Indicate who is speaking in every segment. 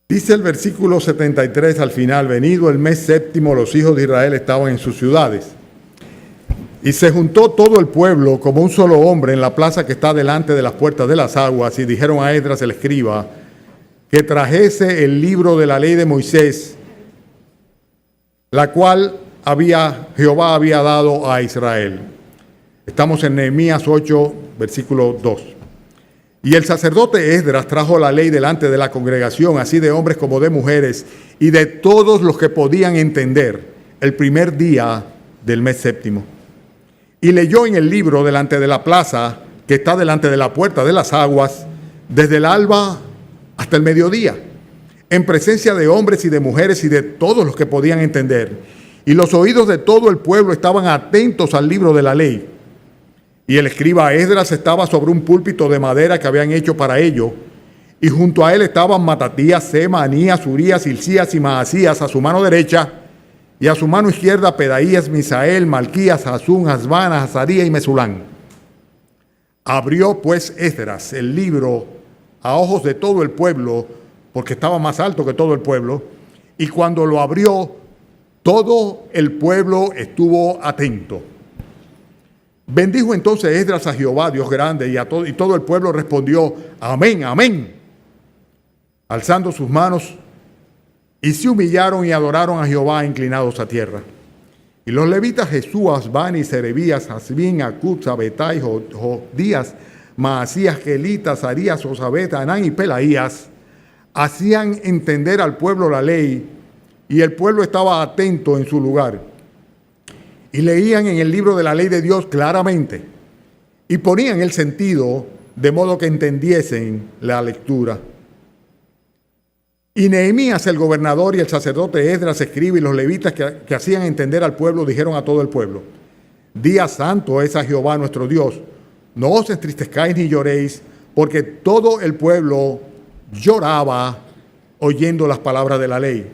Speaker 1: Dice el versículo 73 al final: venido el mes séptimo, los hijos de Israel estaban en sus ciudades. Y se juntó todo el pueblo como un solo hombre en la plaza que está delante de las puertas de las aguas, y dijeron a Esdras el escriba que trajese el libro de la ley de Moisés, la cual Jehová había dado a Israel. Estamos en Nehemías 8, versículo 2. Y el sacerdote Esdras trajo la ley delante de la congregación, así de hombres como de mujeres, y de todos los que podían entender, el primer día del mes séptimo. Y leyó en el libro delante de la plaza, que está delante de la puerta de las aguas, desde el alba hasta el mediodía, en presencia de hombres y de mujeres y de todos los que podían entender. Y los oídos de todo el pueblo estaban atentos al libro de la ley. Y el escriba Esdras estaba sobre un púlpito de madera que habían hecho para ello, y junto a él estaban Matatías, Sema, Anías, Urías, Hilcías y Maasías a su mano derecha, y a su mano izquierda Pedaías, Misael, Malquías, Hasún, Hasbana, Azaría y Mesulán. Abrió pues Esdras el libro a ojos de todo el pueblo, porque estaba más alto que todo el pueblo, y cuando lo abrió, todo el pueblo estuvo atento. Bendijo entonces Esdras a Jehová, Dios grande, y todo el pueblo respondió: amén, amén, alzando sus manos, y se humillaron y adoraron a Jehová inclinados a tierra. Y los levitas Jesúas, Bani, Serebías, Hasbín, Acub, Sabetai, Jodías, Maasías, Gelitas, Arías, Josabet, Anán y Pelaías hacían entender al pueblo la ley, y el pueblo estaba atento en su lugar. Y leían en el libro de la ley de Dios claramente, y ponían el sentido de modo que entendiesen la lectura. Y Nehemías el gobernador y el sacerdote Esdras escriba y los levitas que hacían entender al pueblo dijeron a todo el pueblo: día santo es a Jehová nuestro Dios, no os entristezcáis ni lloréis, porque todo el pueblo lloraba oyendo las palabras de la ley.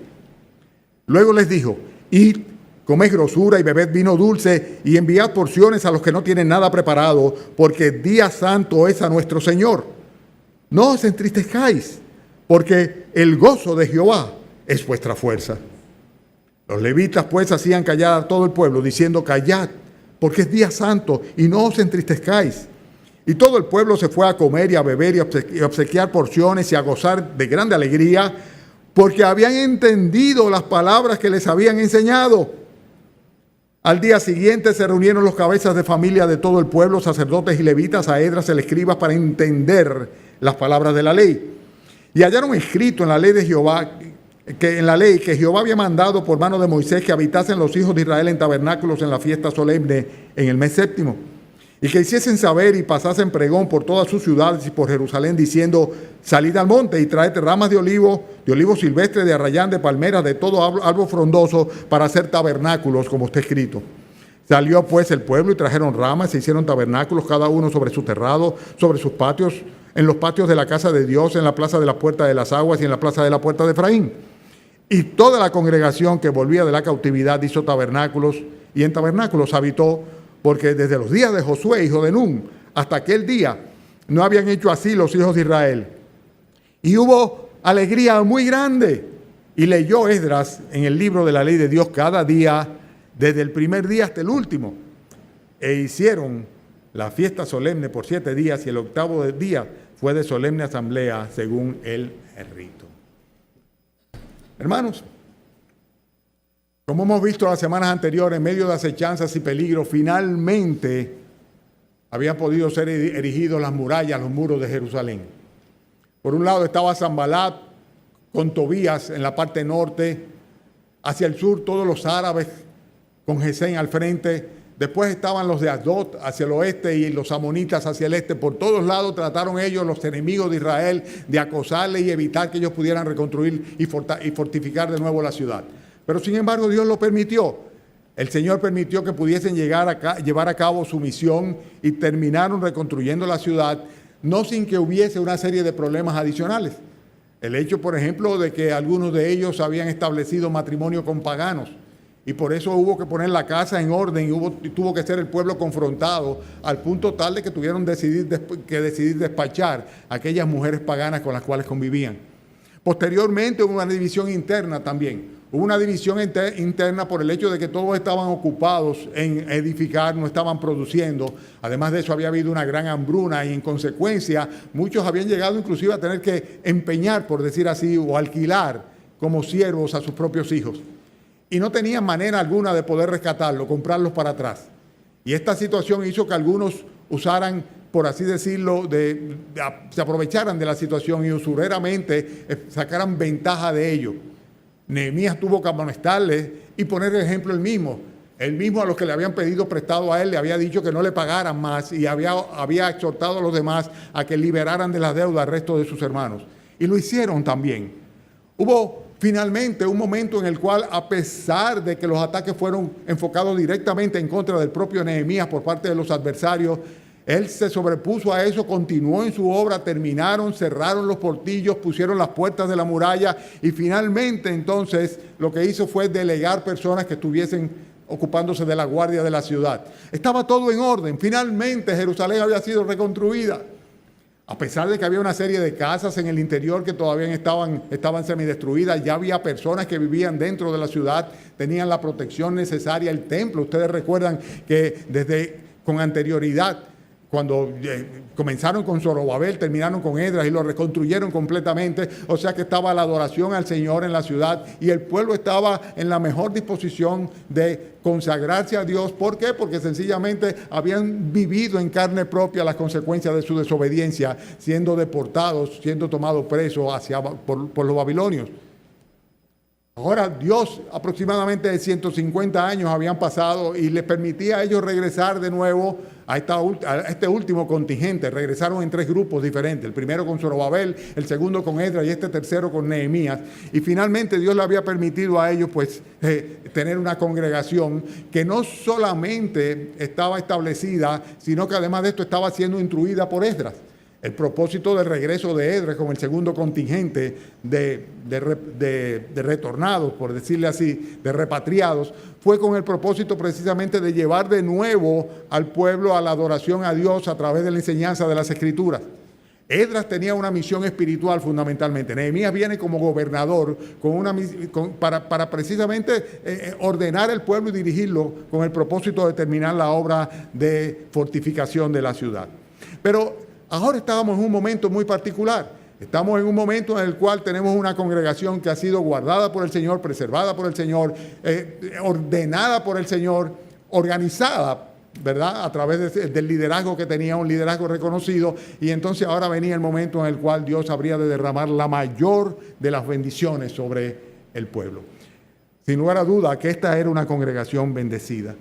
Speaker 1: Luego les dijo: id, comed grosura y bebed vino dulce, y enviad porciones a los que no tienen nada preparado, porque día santo es a nuestro Señor. No os entristezcáis, porque el gozo de Jehová es vuestra fuerza. Los levitas pues hacían callar a todo el pueblo, diciendo: callad, porque es día santo, y no os entristezcáis. Y todo el pueblo se fue a comer y a beber y a obsequiar porciones y a gozar de grande alegría, porque habían entendido las palabras que les habían enseñado. Al día siguiente se reunieron los cabezas de familia de todo el pueblo, sacerdotes y levitas, a Esdras el escriba, para entender las palabras de la ley. Y hallaron escrito en la ley de Jehová, que Jehová había mandado por mano de Moisés que habitasen los hijos de Israel en tabernáculos en la fiesta solemne en el mes séptimo. Y que hiciesen saber y pasasen pregón por todas sus ciudades y por Jerusalén, diciendo: salid al monte y traed ramas de olivo silvestre, de arrayán, de palmeras, de todo árbol frondoso, para hacer tabernáculos, como está escrito. Salió pues el pueblo y trajeron ramas, se hicieron tabernáculos, cada uno sobre su terrado, sobre sus patios, en los patios de la casa de Dios, en la plaza de la puerta de las aguas y en la plaza de la puerta de Efraín. Y toda la congregación que volvía de la cautividad hizo tabernáculos, y en tabernáculos habitó, porque desde los días de Josué, hijo de Nun, hasta aquel día, no habían hecho así los hijos de Israel. Y hubo alegría muy grande. Y leyó Esdras en el libro de la ley de Dios cada día, desde el primer día hasta el último. E hicieron la fiesta solemne por 7 días, y el octavo día fue de solemne asamblea, según el rito. Hermanos, como hemos visto las semanas anteriores, en medio de acechanzas y peligros, finalmente habían podido ser erigidos las murallas, los muros de Jerusalén. Por un lado estaba Sanbalat con Tobías en la parte norte, hacia el sur todos los árabes con Gesén al frente. Después estaban los de Asdod hacia el oeste y los amonitas hacia el este. Por todos lados trataron ellos, los enemigos de Israel, de acosarle y evitar que ellos pudieran reconstruir y fortificar de nuevo la ciudad. Pero sin embargo Dios lo permitió. El Señor permitió que pudiesen llevar a cabo su misión, y terminaron reconstruyendo la ciudad, no sin que hubiese una serie de problemas adicionales. El hecho, por ejemplo, de que algunos de ellos habían establecido matrimonio con paganos, y por eso hubo que poner la casa en orden, y tuvo que ser el pueblo confrontado, al punto tal de que tuvieron que decidir despachar a aquellas mujeres paganas con las cuales convivían. Posteriormente hubo una división interna también. Hubo una división interna por el hecho de que todos estaban ocupados en edificar, no estaban produciendo. Además de eso había habido una gran hambruna y en consecuencia muchos habían llegado inclusive a tener que empeñar, por decir así, o alquilar como siervos a sus propios hijos. Y no tenían manera alguna de poder rescatarlos, comprarlos para atrás. Y esta situación hizo que algunos usaran, por así decirlo, se aprovecharan de la situación y usureramente sacaran ventaja de ello. Nehemías tuvo que amonestarles y poner el ejemplo él mismo. Él mismo a los que le habían pedido prestado a él le había dicho que no le pagaran más y había exhortado a los demás a que liberaran de las deudas al resto de sus hermanos. Y lo hicieron también. Hubo finalmente un momento en el cual, a pesar de que los ataques fueron enfocados directamente en contra del propio Nehemías por parte de los adversarios, él se sobrepuso a eso, continuó en su obra, terminaron, cerraron los portillos, pusieron las puertas de la muralla y finalmente entonces lo que hizo fue delegar personas que estuviesen ocupándose de la guardia de la ciudad. Estaba todo en orden, finalmente Jerusalén había sido reconstruida. A pesar de que había una serie de casas en el interior que todavía estaban semidestruidas, ya había personas que vivían dentro de la ciudad, tenían la protección necesaria, el templo. Ustedes recuerdan que con anterioridad, cuando comenzaron con Zorobabel, terminaron con Esdras y lo reconstruyeron completamente. O sea que estaba la adoración al Señor en la ciudad y el pueblo estaba en la mejor disposición de consagrarse a Dios. ¿Por qué? Porque sencillamente habían vivido en carne propia las consecuencias de su desobediencia, siendo deportados, siendo tomados presos por los babilonios. Ahora Dios, aproximadamente 150 años habían pasado y les permitía a ellos regresar de nuevo a este último contingente. Regresaron en 3 grupos diferentes, el primero con Zorobabel, el segundo con Esdras y este tercero con Nehemías. Y finalmente Dios le había permitido a ellos tener una congregación que no solamente estaba establecida, sino que además de esto estaba siendo instruida por Esdras. El propósito del regreso de Esdras con el segundo contingente de retornados, por decirle así, de repatriados, fue con el propósito precisamente de llevar de nuevo al pueblo a la adoración a Dios a través de la enseñanza de las Escrituras. Esdras tenía una misión espiritual fundamentalmente. Nehemías viene como gobernador para precisamente ordenar el pueblo y dirigirlo con el propósito de terminar la obra de fortificación de la ciudad. Pero ahora estábamos en un momento muy particular. Estamos en un momento en el cual tenemos una congregación que ha sido guardada por el Señor, preservada por el Señor, ordenada por el Señor, organizada, ¿verdad? A través del liderazgo que tenía, un liderazgo reconocido. Y entonces ahora venía el momento en el cual Dios habría de derramar la mayor de las bendiciones sobre el pueblo. Sin lugar a duda que esta era una congregación bendecida.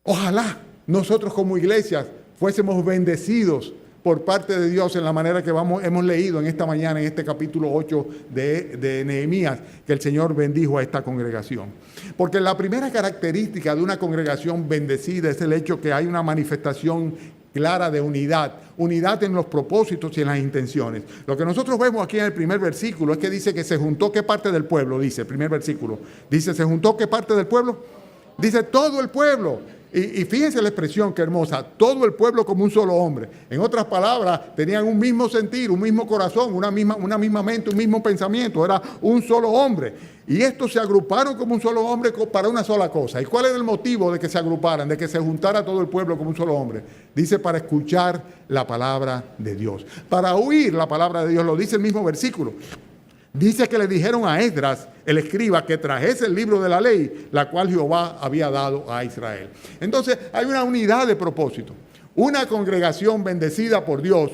Speaker 1: Ojalá nosotros como iglesias fuésemos bendecidos por parte de Dios en la manera que hemos leído en esta mañana, en este capítulo 8 de Nehemías, que el Señor bendijo a esta congregación. Porque la primera característica de una congregación bendecida es el hecho que hay una manifestación clara de unidad en los propósitos y en las intenciones. Lo que nosotros vemos aquí en el primer versículo es que dice que se juntó ¿qué parte del pueblo? Dice el primer versículo. Dice, ¿se juntó qué parte del pueblo? Dice todo el pueblo. Y fíjense la expresión, qué hermosa, todo el pueblo como un solo hombre. En otras palabras, tenían un mismo sentir, un mismo corazón, una misma mente, un mismo pensamiento, era un solo hombre. Y estos se agruparon como un solo hombre para una sola cosa. ¿Y cuál era el motivo de que se agruparan, de que se juntara todo el pueblo como un solo hombre? Dice, para escuchar la palabra de Dios, para oír la palabra de Dios, lo dice el mismo versículo. Dice que le dijeron a Esdras, el escriba, que trajese el libro de la ley, la cual Jehová había dado a Israel. Entonces, hay una unidad de propósito. Una congregación bendecida por Dios.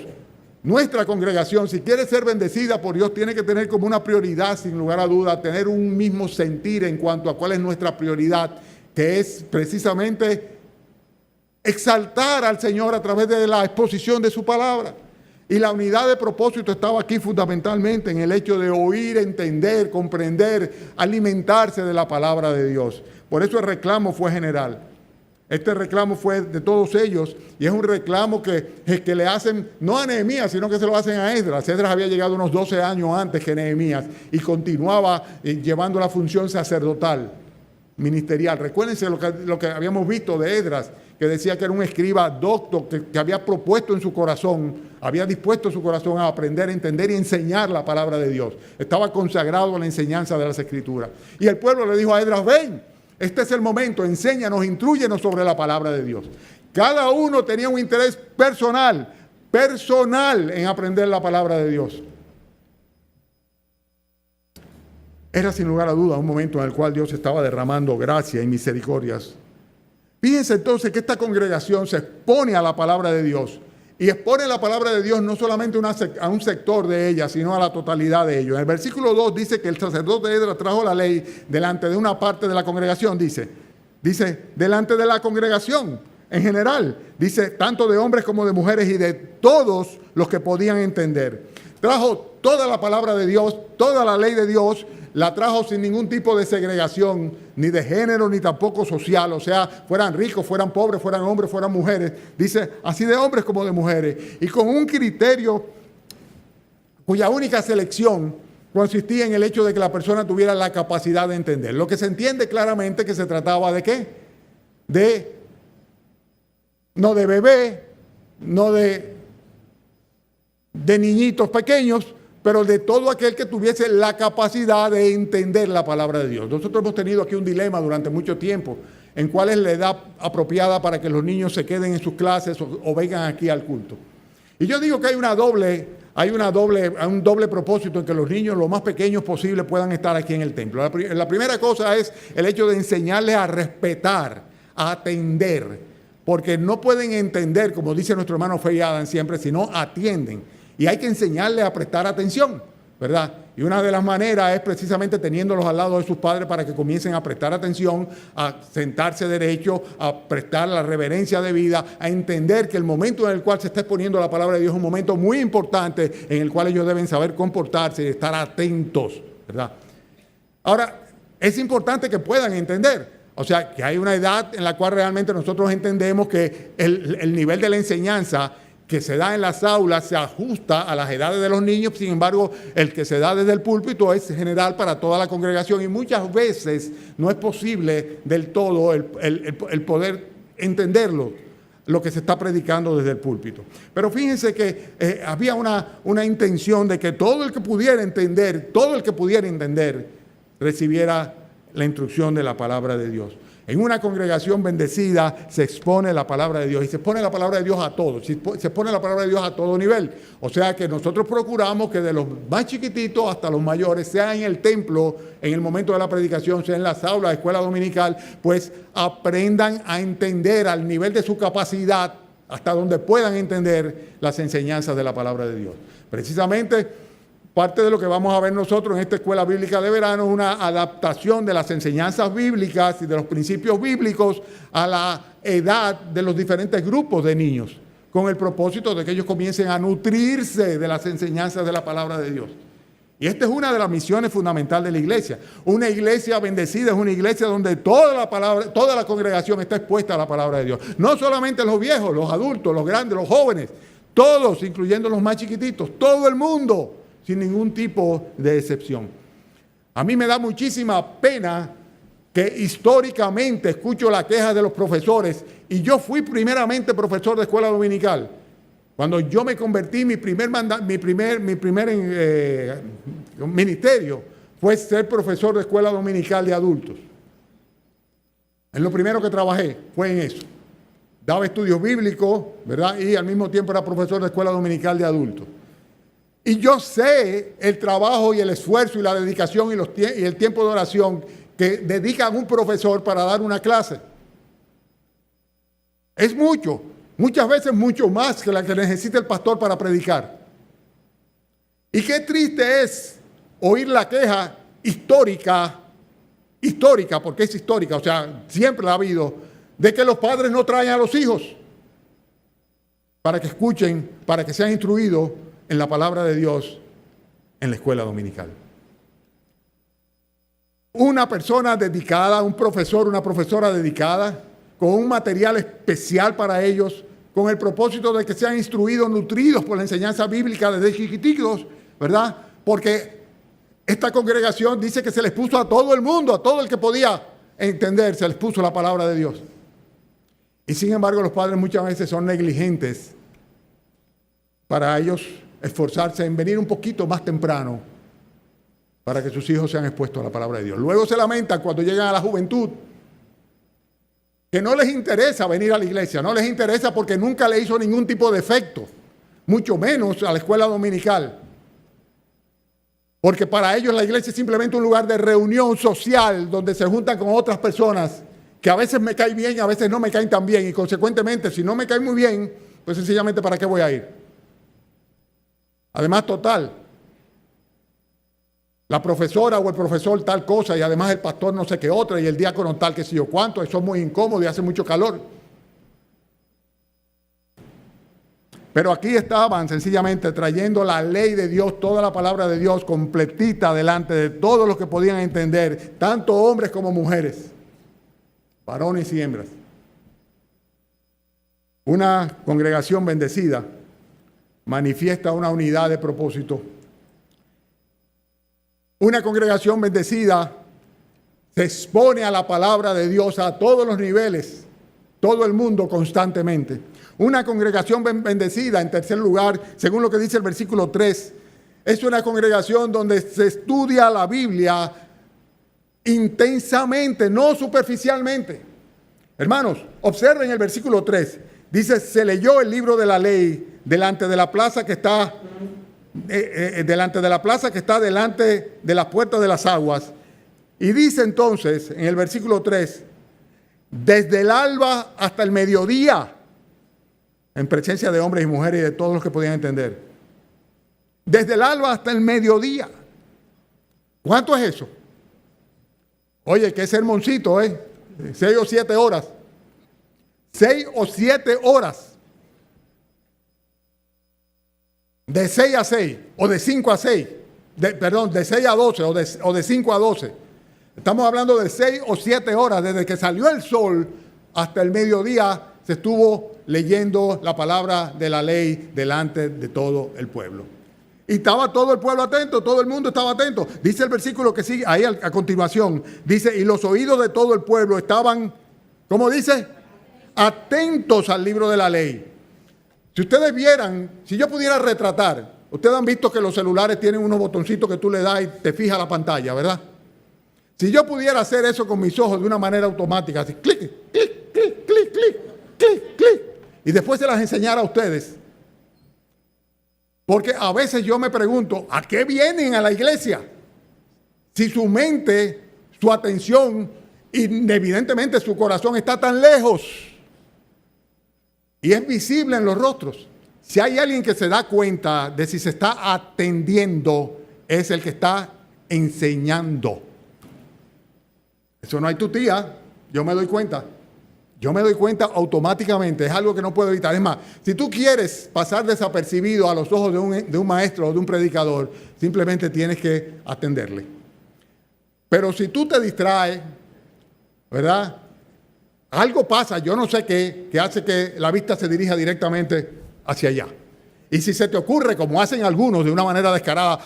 Speaker 1: Nuestra congregación, si quiere ser bendecida por Dios, tiene que tener como una prioridad, sin lugar a duda, tener un mismo sentir en cuanto a cuál es nuestra prioridad, que es precisamente exaltar al Señor a través de la exposición de su palabra. Y la unidad de propósito estaba aquí fundamentalmente en el hecho de oír, entender, comprender, alimentarse de la palabra de Dios. Por eso el reclamo fue general. Este reclamo fue de todos ellos y es un reclamo que le hacen no a Nehemías, sino que se lo hacen a Esdras. Esdras había llegado unos 12 años antes que Nehemías y continuaba llevando la función sacerdotal, ministerial. Recuérdense lo que habíamos visto de Esdras, que decía que era un escriba docto que había propuesto en su corazón había dispuesto su corazón a aprender, a entender y enseñar la palabra de Dios. Estaba consagrado a la enseñanza de las Escrituras. Y el pueblo le dijo a Esdras, ven, este es el momento, enséñanos, intrúyenos sobre la palabra de Dios. Cada uno tenía un interés personal en aprender la palabra de Dios. Era sin lugar a duda un momento en el cual Dios estaba derramando gracia y misericordias. Fíjense entonces que esta congregación se expone a la palabra de Dios. Y expone la palabra de Dios no solamente a un sector de ella, sino a la totalidad de ellos. En el versículo 2 dice que el sacerdote Esdras trajo la ley delante de una parte de la congregación, dice delante de la congregación en general, dice tanto de hombres como de mujeres y de todos los que podían entender. Trajo toda la palabra de Dios, toda la ley de Dios, la trajo sin ningún tipo de segregación, ni de género, ni tampoco social, o sea, fueran ricos, fueran pobres, fueran hombres, fueran mujeres, dice, así de hombres como de mujeres, y con un criterio cuya única selección consistía en el hecho de que la persona tuviera la capacidad de entender. Lo que se entiende claramente que se trataba de ¿qué? No de bebé, no de niñitos pequeños, pero de todo aquel que tuviese la capacidad de entender la palabra de Dios. Nosotros hemos tenido aquí un dilema durante mucho tiempo en cuál es la edad apropiada para que los niños se queden en sus clases o vengan aquí al culto. Y yo digo que hay un doble propósito en que los niños lo más pequeños posible puedan estar aquí en el templo. La primera cosa es el hecho de enseñarles a respetar, a atender, porque no pueden entender, como dice nuestro hermano Faye Adams siempre, sino atienden. Y hay que enseñarles a prestar atención, ¿verdad? Y una de las maneras es precisamente teniéndolos al lado de sus padres para que comiencen a prestar atención, a sentarse derecho, a prestar la reverencia debida, a entender que el momento en el cual se está exponiendo la palabra de Dios es un momento muy importante en el cual ellos deben saber comportarse y estar atentos, ¿verdad? Ahora, es importante que puedan entender. O sea, que hay una edad en la cual realmente nosotros entendemos que el nivel de la enseñanza que se da en las aulas se ajusta a las edades de los niños, sin embargo, el que se da desde el púlpito es general para toda la congregación y muchas veces no es posible del todo el poder entenderlo, lo que se está predicando desde el púlpito. Pero fíjense que había una intención de que todo el que pudiera entender, recibiera la instrucción de la palabra de Dios. En una congregación bendecida se expone la palabra de Dios y se expone la palabra de Dios a todos, se expone la palabra de Dios a todo nivel. O sea que nosotros procuramos que de los más chiquititos hasta los mayores, sea en el templo, en el momento de la predicación, sea en las aulas, de escuela dominical, pues aprendan a entender al nivel de su capacidad, hasta donde puedan entender las enseñanzas de la palabra de Dios. Precisamente, parte de lo que vamos a ver nosotros en esta escuela bíblica de verano es una adaptación de las enseñanzas bíblicas y de los principios bíblicos a la edad de los diferentes grupos de niños, con el propósito de que ellos comiencen a nutrirse de las enseñanzas de la palabra de Dios. Y esta es una de las misiones fundamentales de la iglesia. Una iglesia bendecida es una iglesia donde toda la congregación está expuesta a la palabra de Dios. No solamente los viejos, los adultos, los grandes, los jóvenes, todos, incluyendo los más chiquititos, todo el mundo, sin ningún tipo de excepción. A mí me da muchísima pena que históricamente escucho la queja de los profesores, y yo fui primeramente profesor de escuela dominical. Cuando yo me convertí, mi primer ministerio fue ser profesor de escuela dominical de adultos. En lo primero que trabajé fue en eso. Daba estudios bíblicos, ¿verdad? Y al mismo tiempo era profesor de escuela dominical de adultos. Y yo sé el trabajo y el esfuerzo y la dedicación y el tiempo de oración que dedica un profesor para dar una clase. Es mucho, muchas veces mucho más que la que necesita el pastor para predicar. Y qué triste es oír la queja histórica, porque es histórica, o sea, siempre la ha habido, de que los padres no traen a los hijos para que escuchen, para que sean instruidos en la palabra de Dios en la escuela dominical. Una persona dedicada, un profesor, una profesora dedicada, con un material especial para ellos, con el propósito de que sean instruidos, nutridos por la enseñanza bíblica desde chiquititos, ¿verdad? Porque esta congregación dice que se les puso a todo el mundo, a todo el que podía entender, se les puso la palabra de Dios. Y sin embargo, los padres muchas veces son negligentes para ellos esforzarse en venir un poquito más temprano para que sus hijos sean expuestos a la palabra de Dios. Luego se lamentan cuando llegan a la juventud, que no les interesa venir a la iglesia, no les interesa porque nunca le hizo ningún tipo de efecto, mucho menos a la escuela dominical. Porque para ellos la iglesia es simplemente un lugar de reunión social donde se juntan con otras personas que a veces me caen bien, a veces no me caen tan bien, y consecuentemente si no me caen muy bien, pues sencillamente ¿para qué voy a ir? Además, total, la profesora o el profesor tal cosa, y además el pastor no sé qué otra, y el diácono tal que sé yo cuánto, eso es muy incómodo y hace mucho calor. Pero aquí estaban sencillamente trayendo la ley de Dios, toda la palabra de Dios completita delante de todos los que podían entender, tanto hombres como mujeres, varones y hembras. Una congregación bendecida manifiesta una unidad de propósito. Una congregación bendecida se expone a la palabra de Dios a todos los niveles, todo el mundo constantemente. Una congregación bendecida, en tercer lugar, según lo que dice el versículo 3, es una congregación donde se estudia la Biblia intensamente, no superficialmente. Hermanos, observen el versículo 3. Dice, se leyó el libro de la ley delante de la plaza que está delante de las puertas de las aguas. Y dice entonces, en el versículo 3, desde el alba hasta el mediodía, en presencia de hombres y mujeres y de todos los que podían entender. Desde el alba hasta el mediodía. ¿Cuánto es eso? Oye, qué sermoncito, 6 o 7 horas. 6 o 7 horas. De 6 a 6, o de 5 a 6. De 6 a 12, o de 5 a 12. Estamos hablando de 6 o 7 horas, desde que salió el sol hasta el mediodía, se estuvo leyendo la palabra de la ley delante de todo el pueblo. Y estaba todo el pueblo atento, todo el mundo estaba atento. Dice el versículo que sigue ahí a continuación. Dice, y los oídos de todo el pueblo estaban, ¿cómo dice? Atentos al libro de la ley. Si ustedes vieran, si yo pudiera retratar, ustedes han visto que los celulares tienen unos botoncitos que tú le das y te fija la pantalla, ¿verdad? Si yo pudiera hacer eso con mis ojos de una manera automática, así, clic, clic, clic, clic, clic, clic, clic, y después se las enseñara a ustedes. Porque a veces yo me pregunto, ¿a qué vienen a la iglesia? Si su mente, su atención y evidentemente su corazón está tan lejos y es visible en los rostros. Si hay alguien que se da cuenta de si se está atendiendo, es el que está enseñando. Eso no hay tutía, yo me doy cuenta. Yo me doy cuenta automáticamente, es algo que no puedo evitar. Es más, si tú quieres pasar desapercibido a los ojos de un maestro o de un predicador, simplemente tienes que atenderle. Pero si tú te distraes, ¿verdad? Algo pasa, yo no sé qué, que hace que la vista se dirija directamente hacia allá. Y si se te ocurre, como hacen algunos de una manera descarada,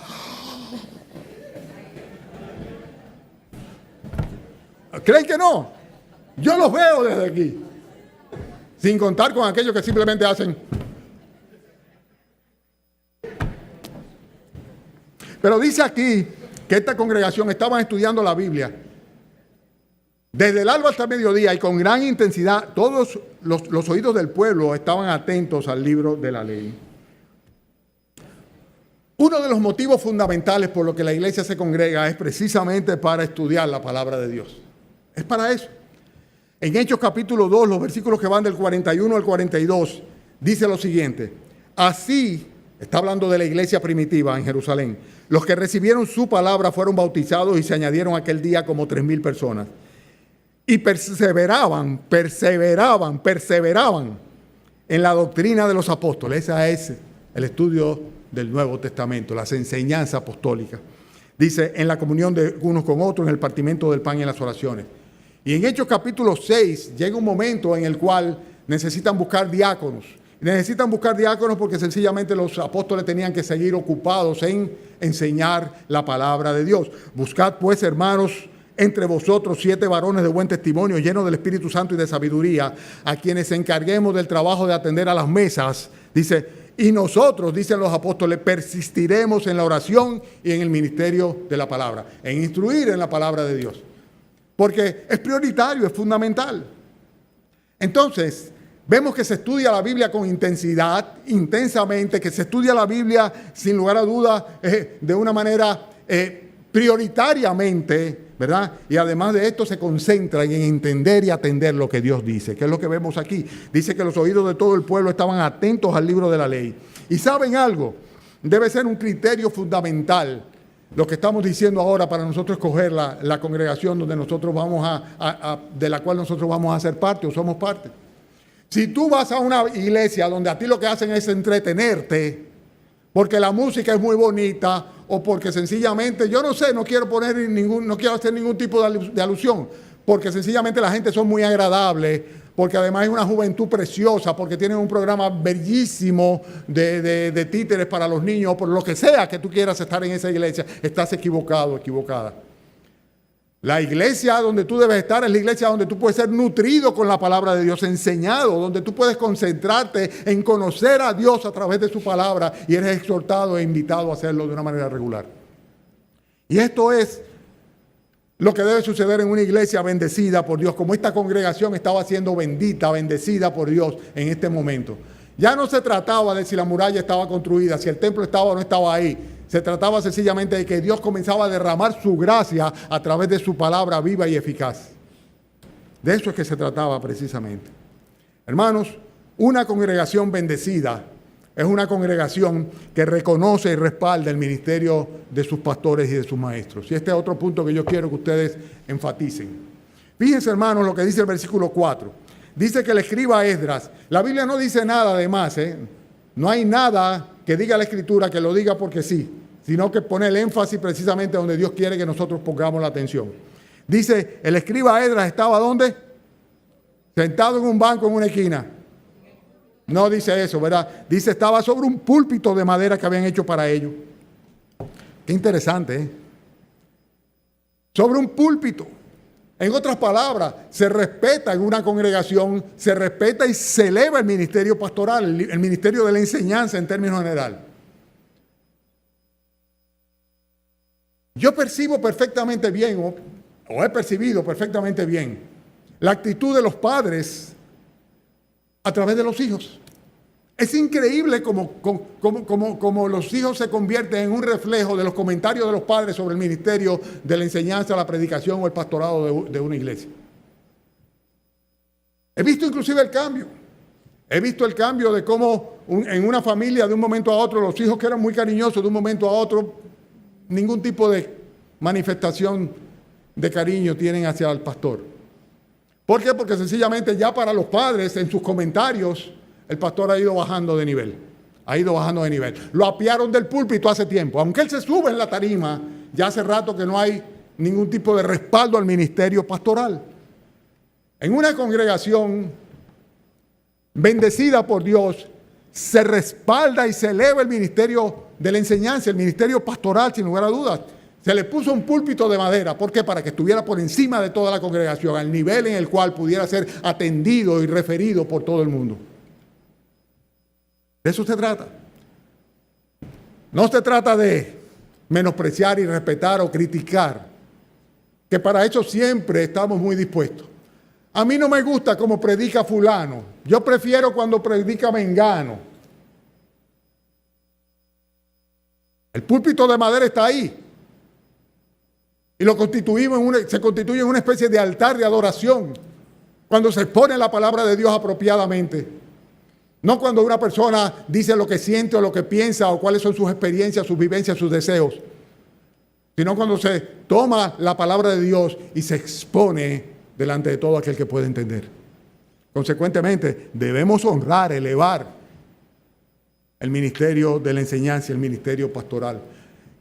Speaker 1: ¿creen que no? Yo los veo desde aquí, sin contar con aquellos que simplemente hacen. Pero dice aquí que esta congregación estaban estudiando la Biblia desde el alba hasta el mediodía y con gran intensidad. Todos los oídos del pueblo estaban atentos al libro de la ley. Uno de los motivos fundamentales por los que la iglesia se congrega es precisamente para estudiar la palabra de Dios. Es para eso. En Hechos capítulo 2, los versículos que van del 41 al 42, dice lo siguiente. Así, está hablando de la iglesia primitiva en Jerusalén, los que recibieron su palabra fueron bautizados y se añadieron aquel día como 3,000 personas. Y perseveraban en la doctrina de los apóstoles. Ese es el estudio del Nuevo Testamento, las enseñanzas apostólicas. Dice, en la comunión de unos con otros, en el partimiento del pan y en las oraciones. Y en Hechos capítulo 6 llega un momento en el cual necesitan buscar diáconos. Necesitan buscar diáconos porque sencillamente los apóstoles tenían que seguir ocupados en enseñar la palabra de Dios. Buscad pues, hermanos, entre vosotros 7 varones de buen testimonio, llenos del Espíritu Santo y de sabiduría, a quienes encarguemos del trabajo de atender a las mesas, dice, Y nosotros, dicen los apóstoles, persistiremos en la oración y en el ministerio de la palabra, en instruir en la palabra de Dios. Porque es prioritario, es fundamental. Entonces, vemos que se estudia la Biblia con intensidad, intensamente, que se estudia la Biblia sin lugar a dudas de una manera prioritariamente, ¿verdad? Y además de esto se concentra en entender y atender lo que Dios dice, que es lo que vemos aquí. Dice que los oídos de todo el pueblo estaban atentos al libro de la ley. Y ¿saben algo? Debe ser un criterio fundamental lo que estamos diciendo ahora para nosotros escoger la congregación donde nosotros vamos de la cual nosotros vamos a ser parte o somos parte. Si tú vas a una iglesia donde a ti lo que hacen es entretenerte, porque la música es muy bonita o porque sencillamente, yo no sé, no quiero hacer ningún tipo de alusión, porque sencillamente la gente son muy agradables, porque además hay una juventud preciosa, porque tienen un programa bellísimo de títeres para los niños, o por lo que sea que tú quieras estar en esa iglesia, estás equivocado, equivocada. La iglesia donde tú debes estar es la iglesia donde tú puedes ser nutrido con la palabra de Dios, enseñado, donde tú puedes concentrarte en conocer a Dios a través de su palabra y eres exhortado e invitado a hacerlo de una manera regular. Y esto es lo que debe suceder en una iglesia bendecida por Dios, como esta congregación estaba siendo bendecida por Dios en este momento. Ya no se trataba de si la muralla estaba construida, si el templo estaba o no estaba ahí. Se trataba sencillamente de que Dios comenzaba a derramar su gracia a través de su palabra viva y eficaz. De eso es que se trataba precisamente. Hermanos, una congregación bendecida es una congregación que reconoce y respalda el ministerio de sus pastores y de sus maestros. Y este es otro punto que yo quiero que ustedes enfaticen. Fíjense, hermanos, lo que dice el versículo 4. Dice que el escriba Esdras. La Biblia no dice nada de más, No hay nada que diga la Escritura que lo diga porque sí, sino que pone el énfasis precisamente donde Dios quiere que nosotros pongamos la atención. Dice, el escriba Esdras estaba ¿dónde? Sentado en un banco en una esquina. No dice eso, ¿verdad? Dice, estaba sobre un púlpito de madera que habían hecho para ello. Qué interesante, Sobre un púlpito. En otras palabras, se respeta en una congregación, se respeta y se eleva el ministerio pastoral, el ministerio de la enseñanza en términos general. Yo percibo perfectamente bien, o he percibido perfectamente bien, la actitud de los padres a través de los hijos. Es increíble cómo los hijos se convierten en un reflejo de los comentarios de los padres sobre el ministerio de la enseñanza, la predicación o el pastorado de una iglesia. He visto inclusive el cambio. He visto el cambio de cómo en una familia de un momento a otro, los hijos que eran muy cariñosos de un momento a otro, ningún tipo de manifestación de cariño tienen hacia el pastor. ¿Por qué? Porque sencillamente ya para los padres en sus comentarios el pastor ha ido bajando de nivel. Ha ido bajando de nivel. Lo apiaron del púlpito hace tiempo. Aunque él se sube en la tarima, ya hace rato que no hay ningún tipo de respaldo al ministerio pastoral. En una congregación bendecida por Dios, se respalda y se eleva el ministerio de la enseñanza, el ministerio pastoral, sin lugar a dudas. Se le puso un púlpito de madera. ¿Por qué? Para que estuviera por encima de toda la congregación, al nivel en el cual pudiera ser atendido y referido por todo el mundo. De eso se trata. No se trata de menospreciar y respetar o criticar, que para eso siempre estamos muy dispuestos. A mí no me gusta cómo predica fulano. Yo prefiero cuando predica mengano. El púlpito de madera está ahí. Y se constituye en una especie de altar de adoración cuando se expone la palabra de Dios apropiadamente. No cuando una persona dice lo que siente o lo que piensa o cuáles son sus experiencias, sus vivencias, sus deseos, sino cuando se toma la palabra de Dios y se expone delante de todo aquel que puede entender. Consecuentemente, debemos honrar, elevar el ministerio de la enseñanza, el ministerio pastoral.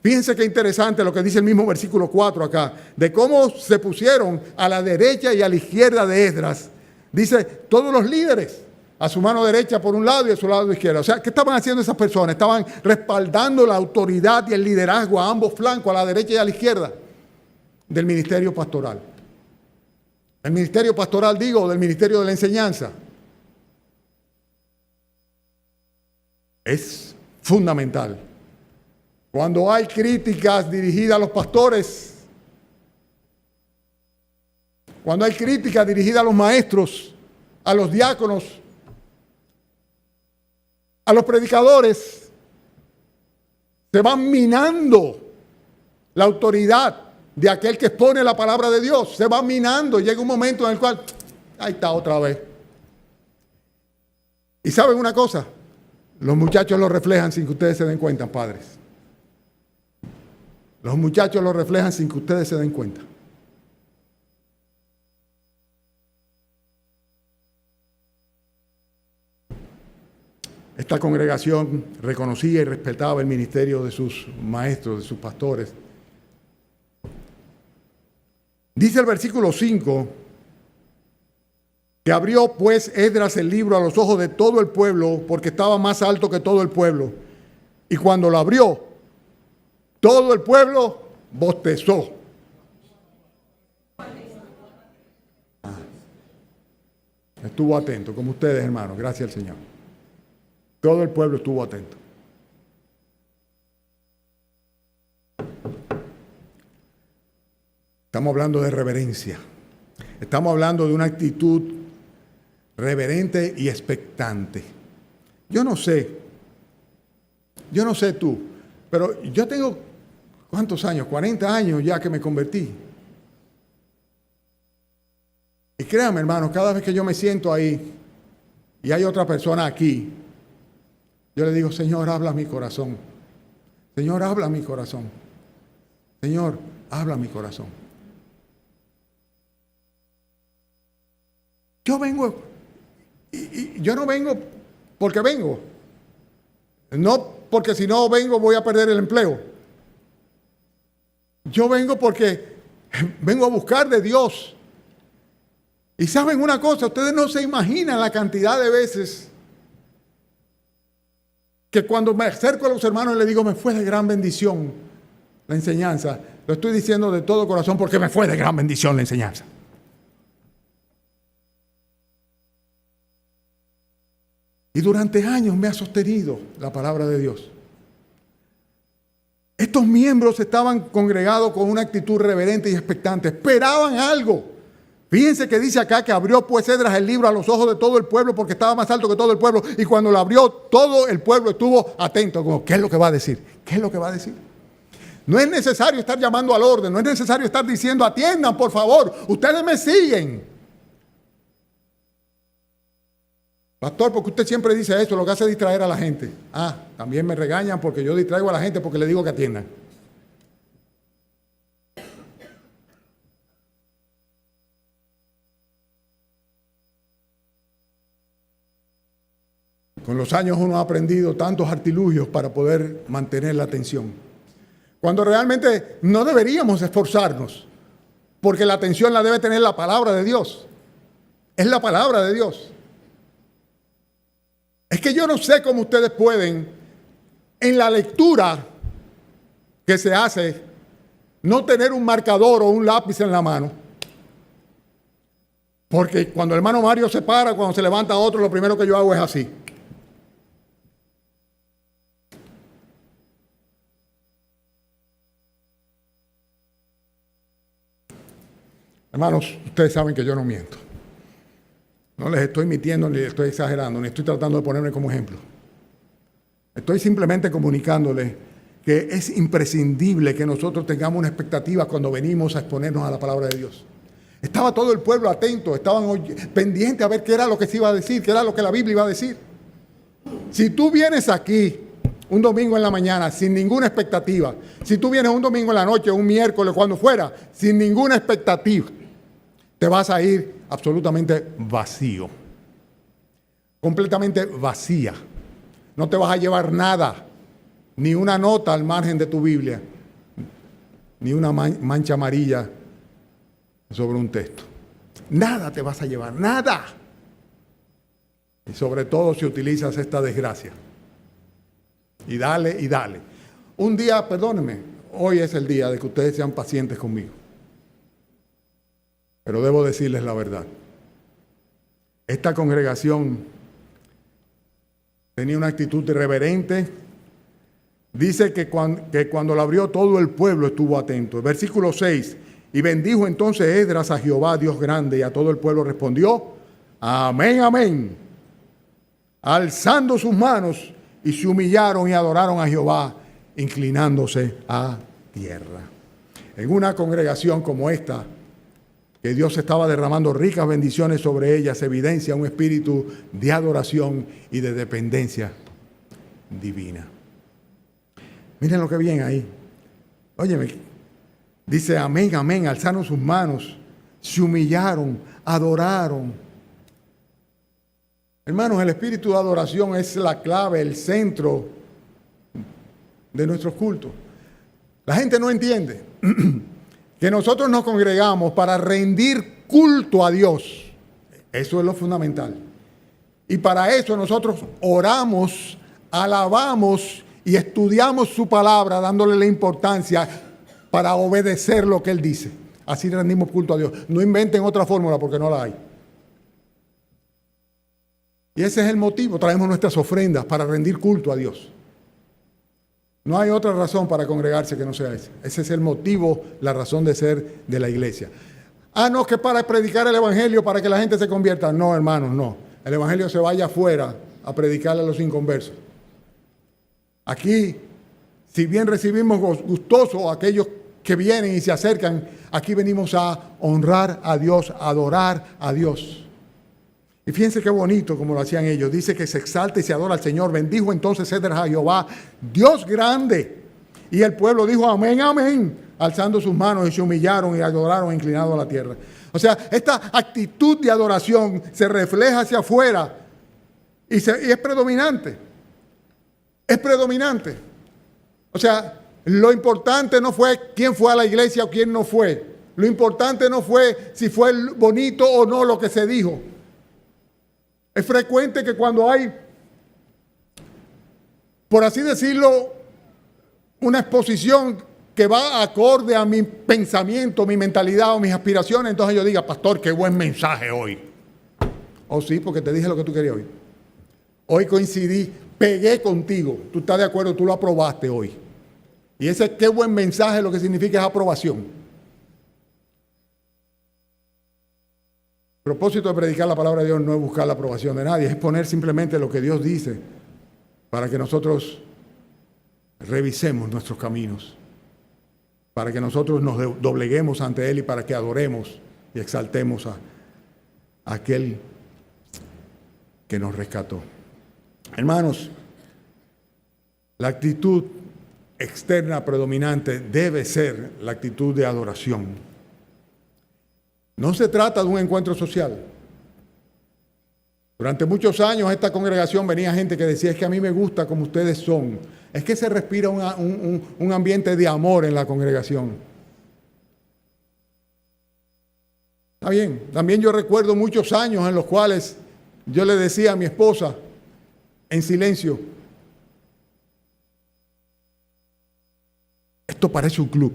Speaker 1: Fíjense qué interesante lo que dice el mismo versículo 4 acá, de cómo se pusieron a la derecha y a la izquierda de Esdras. Dice, todos los líderes, a su mano derecha por un lado y a su lado izquierdo. O sea, ¿qué estaban haciendo esas personas? Estaban respaldando la autoridad y el liderazgo a ambos flancos, a la derecha y a la izquierda, del ministerio pastoral. El ministerio pastoral, digo, del ministerio de la enseñanza. es fundamental. Cuando hay críticas dirigidas a los pastores, cuando hay críticas dirigidas a los maestros, a los diáconos, a los predicadores, se van minando la autoridad de aquel que expone la palabra de Dios. Se va minando. Llega un momento en el cual, ahí está otra vez. Y ¿saben una cosa? Los muchachos lo reflejan sin que ustedes se den cuenta, padres. Los muchachos lo reflejan sin que ustedes se den cuenta. Esta congregación reconocía y respetaba el ministerio de sus maestros, de sus pastores. Dice el versículo 5, que abrió pues Esdras el libro a los ojos de todo el pueblo, porque estaba más alto que todo el pueblo. Y cuando lo abrió, todo el pueblo bostezó. Estuvo atento, como ustedes, hermanos, gracias al Señor. Todo el pueblo estuvo atento. Estamos hablando de reverencia. Estamos hablando de una actitud reverente y expectante. Yo no sé tú, pero yo tengo, ¿cuántos años? 40 años ya que me convertí. Y créanme, hermanos, cada vez que yo me siento ahí y hay otra persona aquí, yo le digo, Señor, habla a mi corazón. Señor, habla a mi corazón. Señor, habla a mi corazón. Yo vengo, y yo no vengo porque vengo. No porque si no vengo voy a perder el empleo. Yo vengo porque vengo a buscar de Dios. Y saben una cosa, ustedes no se imaginan la cantidad de veces que cuando me acerco a los hermanos les digo, me fue de gran bendición la enseñanza. Lo estoy diciendo de todo corazón porque me fue de gran bendición la enseñanza. Y durante años me ha sostenido la palabra de Dios. Estos miembros estaban congregados con una actitud reverente y expectante. Esperaban algo. Fíjense que dice acá que abrió pues Esdras el libro a los ojos de todo el pueblo porque estaba más alto que todo el pueblo. Y cuando lo abrió, todo el pueblo estuvo atento. Como, ¿qué es lo que va a decir? ¿Qué es lo que va a decir? No es necesario estar llamando al orden. No es necesario estar diciendo, atiendan, por favor. Ustedes me siguen. Pastor, porque usted siempre dice eso, lo que hace es distraer a la gente. Ah, también me regañan porque yo distraigo a la gente porque le digo que atiendan. Con los años uno ha aprendido tantos artilugios para poder mantener la atención. Cuando realmente no deberíamos esforzarnos, porque la atención la debe tener la palabra de Dios. Es la palabra de Dios. Es que yo no sé cómo ustedes pueden, en la lectura que se hace, no tener un marcador o un lápiz en la mano. Porque cuando el hermano Mario se para, cuando se levanta otro, lo primero que yo hago es así. Hermanos, ustedes saben que yo no miento. No les estoy mintiendo, ni les estoy exagerando, ni estoy tratando de ponerme como ejemplo. Estoy simplemente comunicándoles que es imprescindible que nosotros tengamos una expectativa cuando venimos a exponernos a la palabra de Dios. Estaba todo el pueblo atento, estaban pendientes a ver qué era lo que se iba a decir, qué era lo que la Biblia iba a decir. Si tú vienes aquí un domingo en la mañana sin ninguna expectativa, si tú vienes un domingo en la noche, un miércoles, cuando fuera, sin ninguna expectativa, te vas a ir absolutamente vacío, completamente vacía. No te vas a llevar nada, ni una nota al margen de tu Biblia, ni una mancha amarilla sobre un texto. Nada te vas a llevar, nada. Y sobre todo si utilizas esta desgracia. Y dale, y dale. Un día, perdónenme, hoy es el día de que ustedes sean pacientes conmigo. Pero debo decirles la verdad. Esta congregación tenía una actitud irreverente. Dice que cuando la abrió todo el pueblo estuvo atento. Versículo 6, y bendijo entonces Esdras a Jehová, Dios grande, y a todo el pueblo respondió, amén, amén, alzando sus manos, y se humillaron y adoraron a Jehová, inclinándose a tierra. En una congregación como esta, que Dios estaba derramando ricas bendiciones sobre ella, se evidencia un espíritu de adoración y de dependencia divina. Miren lo que viene ahí. Óyeme, dice amén, amén, alzaron sus manos, se humillaron, adoraron. Hermanos, el espíritu de adoración es la clave, el centro de nuestros cultos. La gente no entiende que nosotros nos congregamos para rendir culto a Dios. Eso es lo fundamental. Y para eso nosotros oramos, alabamos y estudiamos su palabra, dándole la importancia para obedecer lo que Él dice. Así rendimos culto a Dios. No inventen otra fórmula porque no la hay. Y ese es el motivo. Traemos nuestras ofrendas para rendir culto a Dios. No hay otra razón para congregarse que no sea esa. Ese es el motivo, la razón de ser de la iglesia. No, que para predicar el evangelio, para que la gente se convierta. No, hermanos, no. El evangelio se vaya afuera a predicarle a los inconversos. Aquí, si bien recibimos gustosos a aquellos que vienen y se acercan, aquí venimos a honrar a Dios, a adorar a Dios. Y fíjense qué bonito como lo hacían ellos. Dice que se exalta y se adora al Señor. Bendijo entonces Esdras a Jehová, Dios grande. Y el pueblo dijo amén, amén, alzando sus manos, y se humillaron y adoraron inclinados a la tierra. O sea, esta actitud de adoración se refleja hacia afuera y es predominante. Es predominante. O sea, lo importante no fue quién fue a la iglesia o quién no fue. Lo importante no fue si fue bonito o no lo que se dijo. Es frecuente que cuando hay, por así decirlo, una exposición que va acorde a mi pensamiento, mi mentalidad o mis aspiraciones, entonces yo diga, pastor, qué buen mensaje hoy. Oh, sí, porque te dije lo que tú querías hoy. Hoy coincidí, pegué contigo. Tú estás de acuerdo, tú lo aprobaste hoy. Y ese qué buen mensaje lo que significa es aprobación. El propósito de predicar la palabra de Dios no es buscar la aprobación de nadie, es poner simplemente lo que Dios dice para que nosotros revisemos nuestros caminos, para que nosotros nos dobleguemos ante Él y para que adoremos y exaltemos a aquel que nos rescató. Hermanos, la actitud externa predominante debe ser la actitud de adoración. No se trata de un encuentro social. Durante muchos años a esta congregación venía gente que decía, es que a mí me gusta como ustedes son. Es que se respira un ambiente de amor en la congregación. Está bien. También yo recuerdo muchos años en los cuales yo le decía a mi esposa, en silencio, esto parece un club.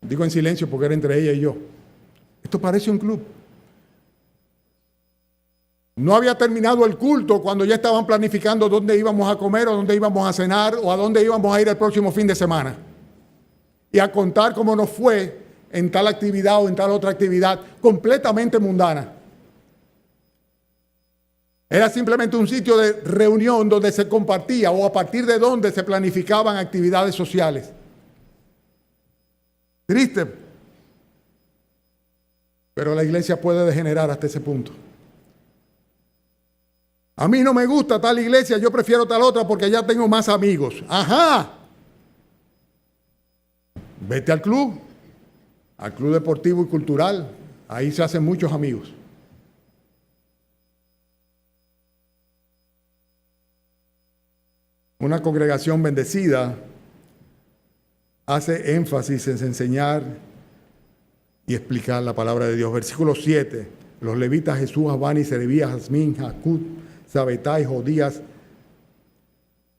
Speaker 1: Digo en silencio porque era entre ella y yo. Esto parece un club. No había terminado el culto cuando ya estaban planificando dónde íbamos a comer o dónde íbamos a cenar o a dónde íbamos a ir el próximo fin de semana. Y a contar cómo nos fue en tal actividad o en tal otra actividad completamente mundana. Era simplemente un sitio de reunión donde se compartía o a partir de donde se planificaban actividades sociales. Triste, pero la iglesia puede degenerar hasta ese punto. A mí no me gusta tal iglesia, yo prefiero tal otra porque ya tengo más amigos. Ajá. Vete al club deportivo y cultural. Ahí se hacen muchos amigos. Una congregación bendecida hace énfasis en enseñar y explicar la palabra de Dios. Versículo 7. Los levitas Jesús, Abani, Serebías, Jazmín, Jacut, Sabetai, Jodías,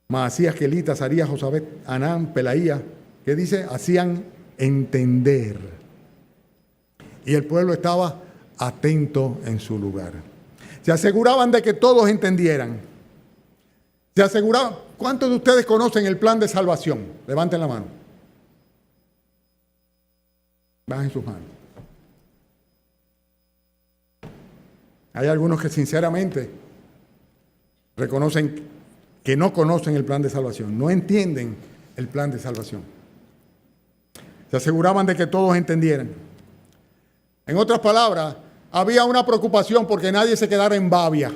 Speaker 1: Maasías, Kelita, Sarías, Josabet, Anán, Pelaía, que dice, hacían entender. Y el pueblo estaba atento en su lugar. Se aseguraban de que todos entendieran. Se aseguraban. ¿Cuántos de ustedes conocen el plan de salvación? Levanten la mano. Bajen sus manos. Hay algunos que sinceramente reconocen que no conocen el plan de salvación, no entienden el plan de salvación. Se aseguraban de que todos entendieran. En otras palabras, había una preocupación porque nadie se quedara en babia.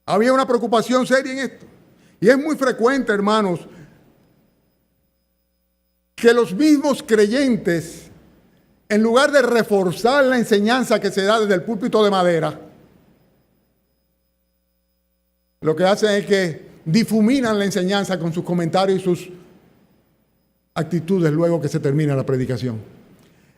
Speaker 1: Había una preocupación seria en esto. Y es muy frecuente, hermanos, que los mismos creyentes, en lugar de reforzar la enseñanza que se da desde el púlpito de madera, lo que hacen es que difuminan la enseñanza con sus comentarios y sus actitudes luego que se termina la predicación.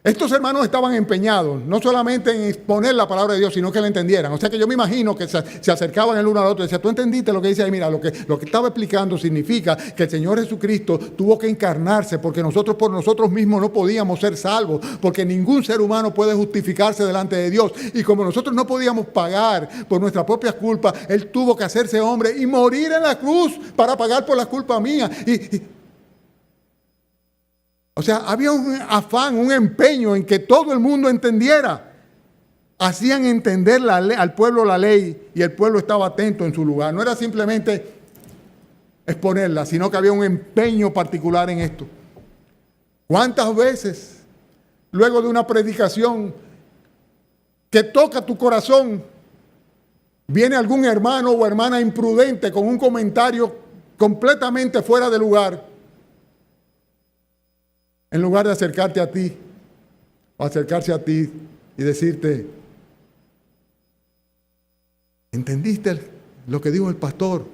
Speaker 1: Estos hermanos estaban empeñados no solamente en exponer la palabra de Dios, sino que la entendieran. O sea que yo me imagino que se acercaban el uno al otro y decían, ¿tú entendiste lo que dice ahí? Mira, lo que estaba explicando significa que el Señor Jesucristo tuvo que encarnarse porque nosotros por nosotros mismos no podíamos ser salvos, porque ningún ser humano puede justificarse delante de Dios. Y como nosotros no podíamos pagar por nuestras propias culpas, Él tuvo que hacerse hombre y morir en la cruz para pagar por las culpas mías. O sea, había un afán, un empeño en que todo el mundo entendiera. Hacían entender al pueblo la ley y el pueblo estaba atento en su lugar. No era simplemente exponerla, sino que había un empeño particular en esto. ¿Cuántas veces, luego de una predicación que toca tu corazón, viene algún hermano o hermana imprudente con un comentario completamente fuera de lugar? En lugar de acercarte a ti, o acercarse a ti y decirte, ¿entendiste lo que dijo el pastor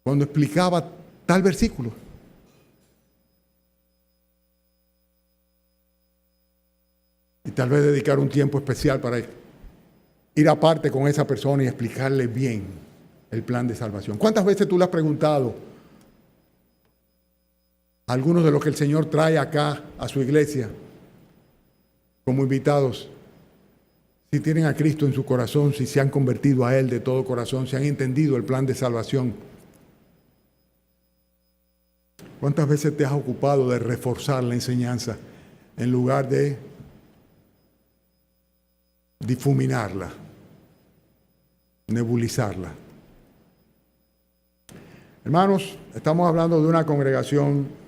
Speaker 1: cuando explicaba tal versículo? Y tal vez dedicar un tiempo especial para ir aparte con esa persona y explicarle bien el plan de salvación. ¿Cuántas veces tú le has preguntado algunos de los que el Señor trae acá a su iglesia como invitados, si tienen a Cristo en su corazón, si se han convertido a Él de todo corazón, si han entendido el plan de salvación? ¿Cuántas veces te has ocupado de reforzar la enseñanza en lugar de difuminarla, nebulizarla? Hermanos, estamos hablando de una congregación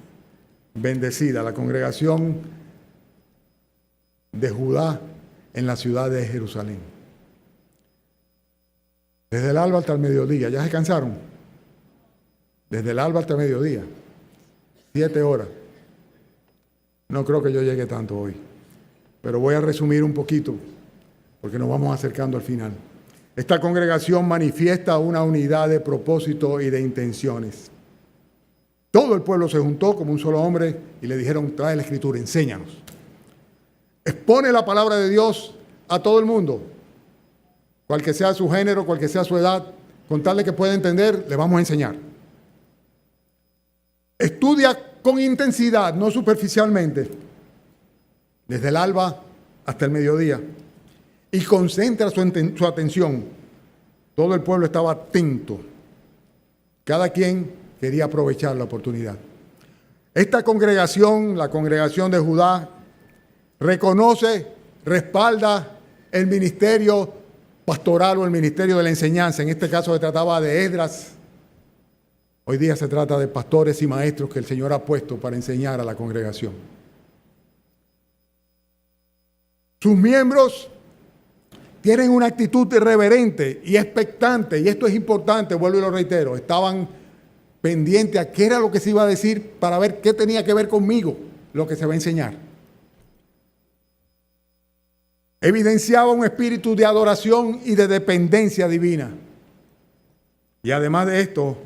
Speaker 1: bendecida, la congregación de Judá en la ciudad de Jerusalén. Desde el alba hasta el mediodía, ¿ya se cansaron? Desde el alba hasta el mediodía, 7 horas. No creo que yo llegue tanto hoy, pero voy a resumir un poquito, porque nos vamos acercando al final. Esta congregación manifiesta una unidad de propósito y de intenciones. Todo el pueblo se juntó como un solo hombre y le dijeron, trae la escritura, enséñanos. Expone la palabra de Dios a todo el mundo, cual que sea su género, cual que sea su edad, con tal de que pueda entender, le vamos a enseñar. Estudia con intensidad, no superficialmente, desde el alba hasta el mediodía, y concentra su atención. Todo el pueblo estaba atento. Cada quien quería aprovechar la oportunidad. Esta congregación, la congregación de Judá, reconoce, respalda el ministerio pastoral o el ministerio de la enseñanza. En este caso se trataba de Esdras. Hoy día se trata de pastores y maestros que el Señor ha puesto para enseñar a la congregación. Sus miembros tienen una actitud irreverente y expectante, y esto es importante, vuelvo y lo reitero, estaban pendientes a qué era lo que se iba a decir para ver qué tenía que ver conmigo, lo que se va a enseñar. Evidenciaba un espíritu de adoración y de dependencia divina. Y además de esto,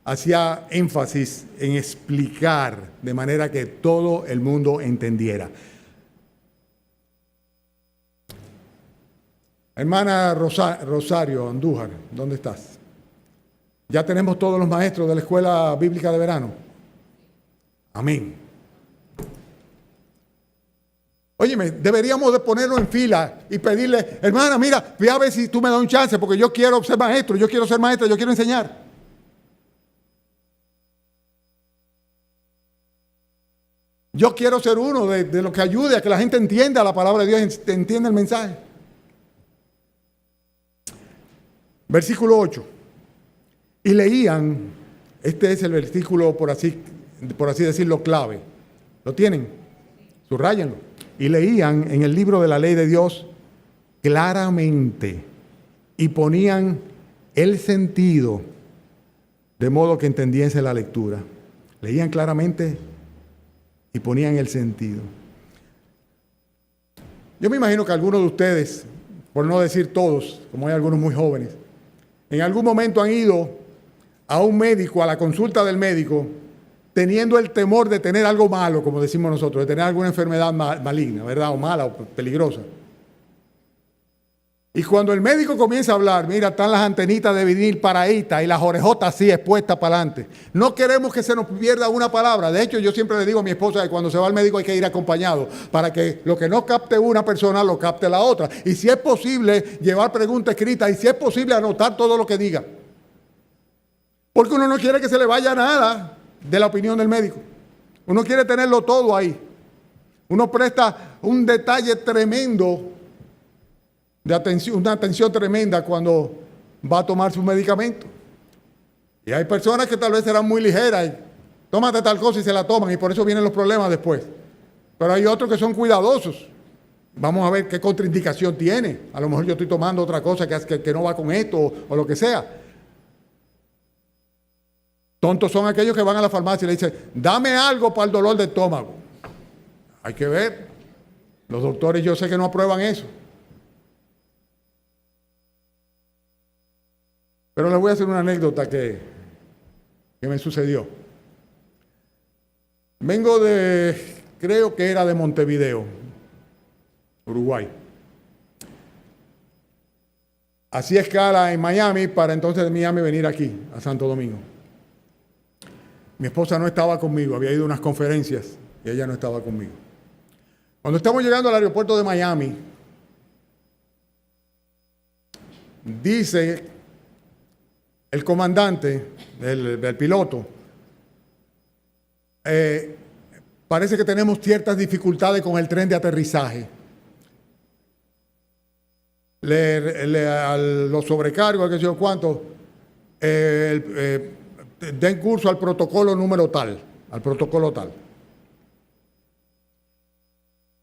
Speaker 1: hacía énfasis en explicar de manera que todo el mundo entendiera. Hermana Rosario Andújar, ¿dónde estás? Ya tenemos todos los maestros de la escuela bíblica de verano. Amén. Óyeme, deberíamos de ponernos en fila y pedirle, hermana, mira, voy a ver si tú me das un chance porque yo quiero ser maestro, yo quiero ser maestra, yo quiero enseñar. Yo quiero ser uno de los que ayude a que la gente entienda la palabra de Dios, entienda el mensaje. Versículo 8. Y leían, este es el versículo por así decirlo clave. ¿Lo tienen? Subráyenlo. Y leían en el libro de la ley de Dios claramente y ponían el sentido de modo que entendiese la lectura. Leían claramente y ponían el sentido. Yo me imagino que algunos de ustedes, por no decir todos, como hay algunos muy jóvenes, en algún momento han ido a un médico, a la consulta del médico, teniendo el temor de tener algo malo, como decimos nosotros, de tener alguna enfermedad maligna, ¿verdad? O mala o peligrosa. Y cuando el médico comienza a hablar, mira, están las antenitas de vinil paraditas y las orejotas así expuestas para adelante. No queremos que se nos pierda una palabra. De hecho, yo siempre le digo a mi esposa que cuando se va al médico hay que ir acompañado para que lo que no capte una persona lo capte la otra. Y si es posible, llevar preguntas escritas y si es posible, anotar todo lo que diga. Porque uno no quiere que se le vaya nada de la opinión del médico. Uno quiere tenerlo todo ahí. Uno presta un detalle tremendo de atención, una atención tremenda cuando va a tomar su medicamento. Y hay personas que tal vez serán muy ligeras y tómate tal cosa y se la toman y por eso vienen los problemas después. Pero hay otros que son cuidadosos. Vamos a ver qué contraindicación tiene. A lo mejor yo estoy tomando otra cosa que no va con esto o lo que sea. Tontos son aquellos que van a la farmacia y le dicen, dame algo para el dolor de estómago. Hay que ver. Los doctores yo sé que no aprueban eso. Pero les voy a hacer una anécdota que me sucedió. Vengo creo que era de Montevideo, Uruguay. Hacía escala en Miami para entonces de Miami venir aquí, a Santo Domingo. Mi esposa no estaba conmigo, había ido a unas conferencias y ella no estaba conmigo. Cuando estamos llegando al aeropuerto de Miami, dice el comandante, el piloto, parece que tenemos ciertas dificultades con el tren de aterrizaje. A los sobrecargos, qué sé yo cuánto, den curso al protocolo número tal, al protocolo tal.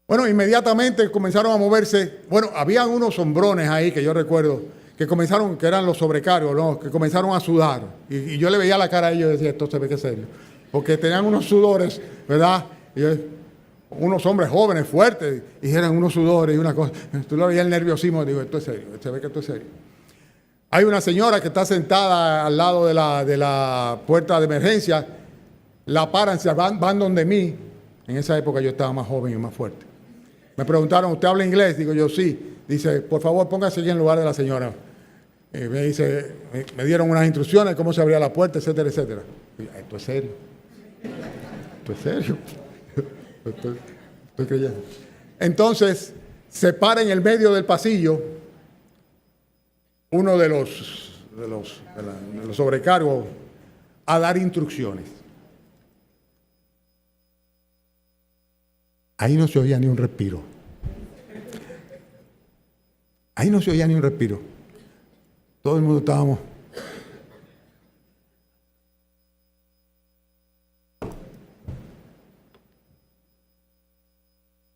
Speaker 1: Bueno, inmediatamente comenzaron a moverse. Bueno, habían unos hombrones ahí que yo recuerdo, que eran los sobrecargos, ¿no? Que comenzaron a sudar. Y yo le veía la cara a ellos y decía, esto se ve que es serio. Porque tenían unos sudores, ¿verdad? Unos hombres jóvenes, fuertes, y eran unos sudores y una cosa. Tú lo veías el nerviosismo y digo, esto es serio, se ve que esto es serio. Hay una señora que está sentada al lado de la puerta de emergencia, la paran, van donde mí. En esa época yo estaba más joven y más fuerte. Me preguntaron, ¿usted habla inglés? Digo yo, sí. Dice, por favor, póngase aquí en lugar de la señora. Me dice, me dieron unas instrucciones, cómo se abría la puerta, etcétera, etcétera. Y, esto es serio. Esto es serio. Estoy creyendo. Entonces, se para en el medio del pasillo uno de los sobrecargos a dar instrucciones. Ahí no se oía ni un respiro. Ahí no se oía ni un respiro. Todo el mundo estábamos.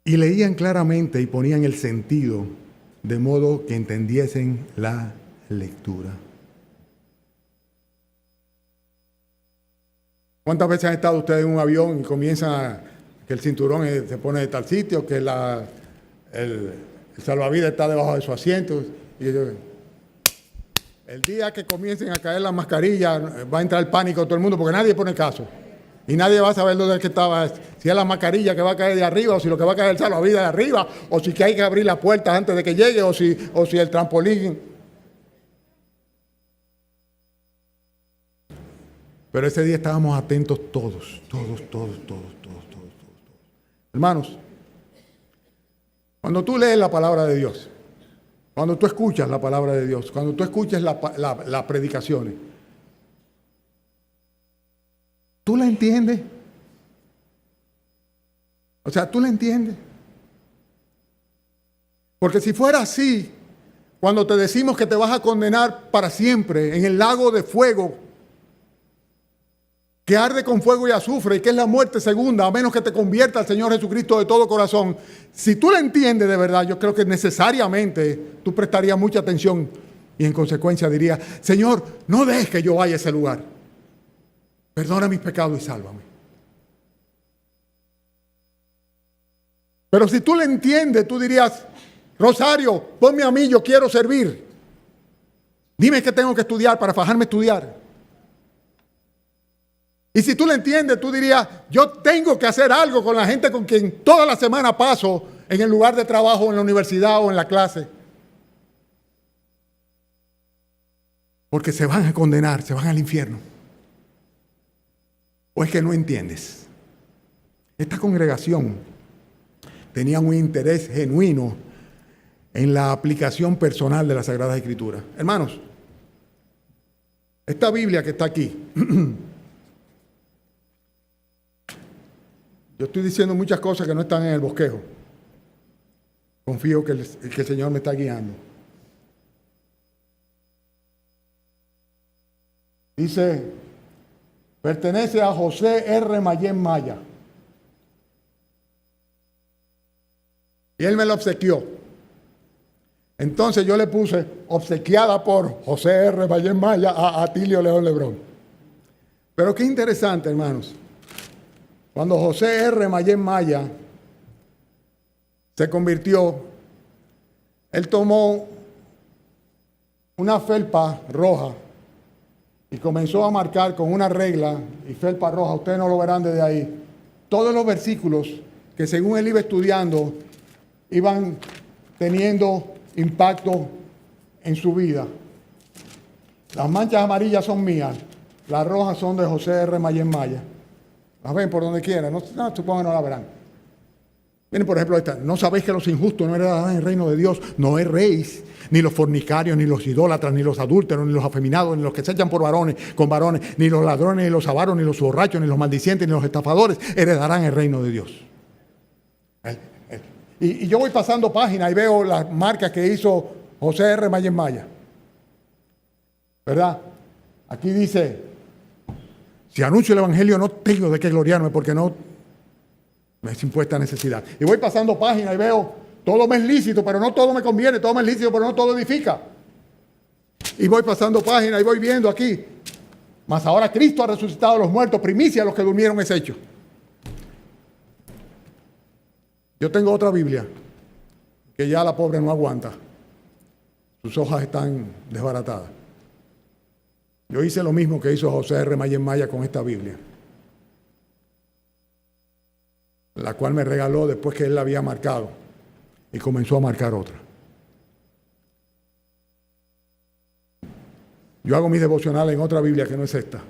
Speaker 1: Y leían claramente y ponían el sentido de modo que entendiesen la lectura. ¿Cuántas veces han estado ustedes en un avión y comienzan que el cinturón se pone de tal sitio, que el salvavidas está debajo de su asiento? Y el día que comiencen a caer las mascarillas va a entrar el pánico de todo el mundo porque nadie pone caso. Y nadie va a saber dónde es que estaba, si es la mascarilla que va a caer de arriba, o si lo que va a caer es el salvavidas de arriba, o si que hay que abrir la puerta antes de que llegue, o si el trampolín. Pero ese día estábamos atentos todos. Hermanos, Cuando tú lees la palabra de Dios, cuando tú escuchas la palabra de Dios, cuando tú escuchas las predicaciones, ¿tú la entiendes? O sea, ¿tú la entiendes? Porque si fuera así, cuando te decimos que te vas a condenar para siempre en el lago de fuego, que arde con fuego y azufre, y que es la muerte segunda, a menos que te convierta al Señor Jesucristo de todo corazón, si tú la entiendes de verdad, yo creo que necesariamente tú prestarías mucha atención y en consecuencia dirías: Señor, no dejes que yo vaya a ese lugar. Perdona mis pecados y sálvame. Pero si tú la entiendes, tú dirías: Rosario, ponme a mí, yo quiero servir. Dime qué tengo que estudiar para fajarme a estudiar. Y si tú lo entiendes, tú dirías: yo tengo que hacer algo con la gente con quien toda la semana paso en el lugar de trabajo, en la universidad o en la clase. Porque se van a condenar, se van al infierno. ¿O es que no entiendes? Esta congregación tenía un interés genuino en la aplicación personal de las Sagradas Escrituras. Hermanos, esta Biblia que está aquí, yo estoy diciendo muchas cosas que no están en el bosquejo. Confío que el Señor me está guiando. Dice, pertenece a José R. Mayén Maya. Y él me la obsequió. Entonces yo le puse, obsequiada por José R. Mayén Maya, a Atilio León Lebrón. Pero qué interesante, hermanos. Cuando José R. Mayén Maya se convirtió, él tomó una felpa roja y comenzó a marcar con una regla y felpa roja, ustedes no lo verán desde ahí, todos los versículos que según él iba estudiando iban teniendo impacto en su vida. Las manchas amarillas son mías, las rojas son de José R. Mayén Maya. Las ven por donde quiera, no, supongo que no la verán. Miren, por ejemplo, esta: no sabéis que los injustos no heredarán el reino de Dios. No erréis, ni los fornicarios, ni los idólatras, ni los adúlteros, ni los afeminados, ni los que se echan por varones, con varones, ni los ladrones, ni los avaros, ni los borrachos, ni los maldicientes, ni los estafadores heredarán el reino de Dios. Y yo voy pasando páginas y veo las marcas que hizo José R. Mayén Maya. ¿Verdad? Aquí dice: si anuncio el Evangelio no tengo de qué gloriarme, porque no me es impuesta necesidad. Y voy pasando páginas y veo: todo me es lícito, pero no todo me conviene. Todo me es lícito, pero no todo edifica. Y voy pasando páginas y voy viendo aquí: mas ahora Cristo ha resucitado a los muertos, primicia a los que durmieron es hecho. Yo tengo otra Biblia que ya la pobre no aguanta. Sus hojas están desbaratadas. Yo hice lo mismo que hizo José R. Mayén Maya con esta Biblia, la cual me regaló después que él la había marcado y comenzó a marcar otra. Yo hago mis devocionales en otra Biblia que no es esta.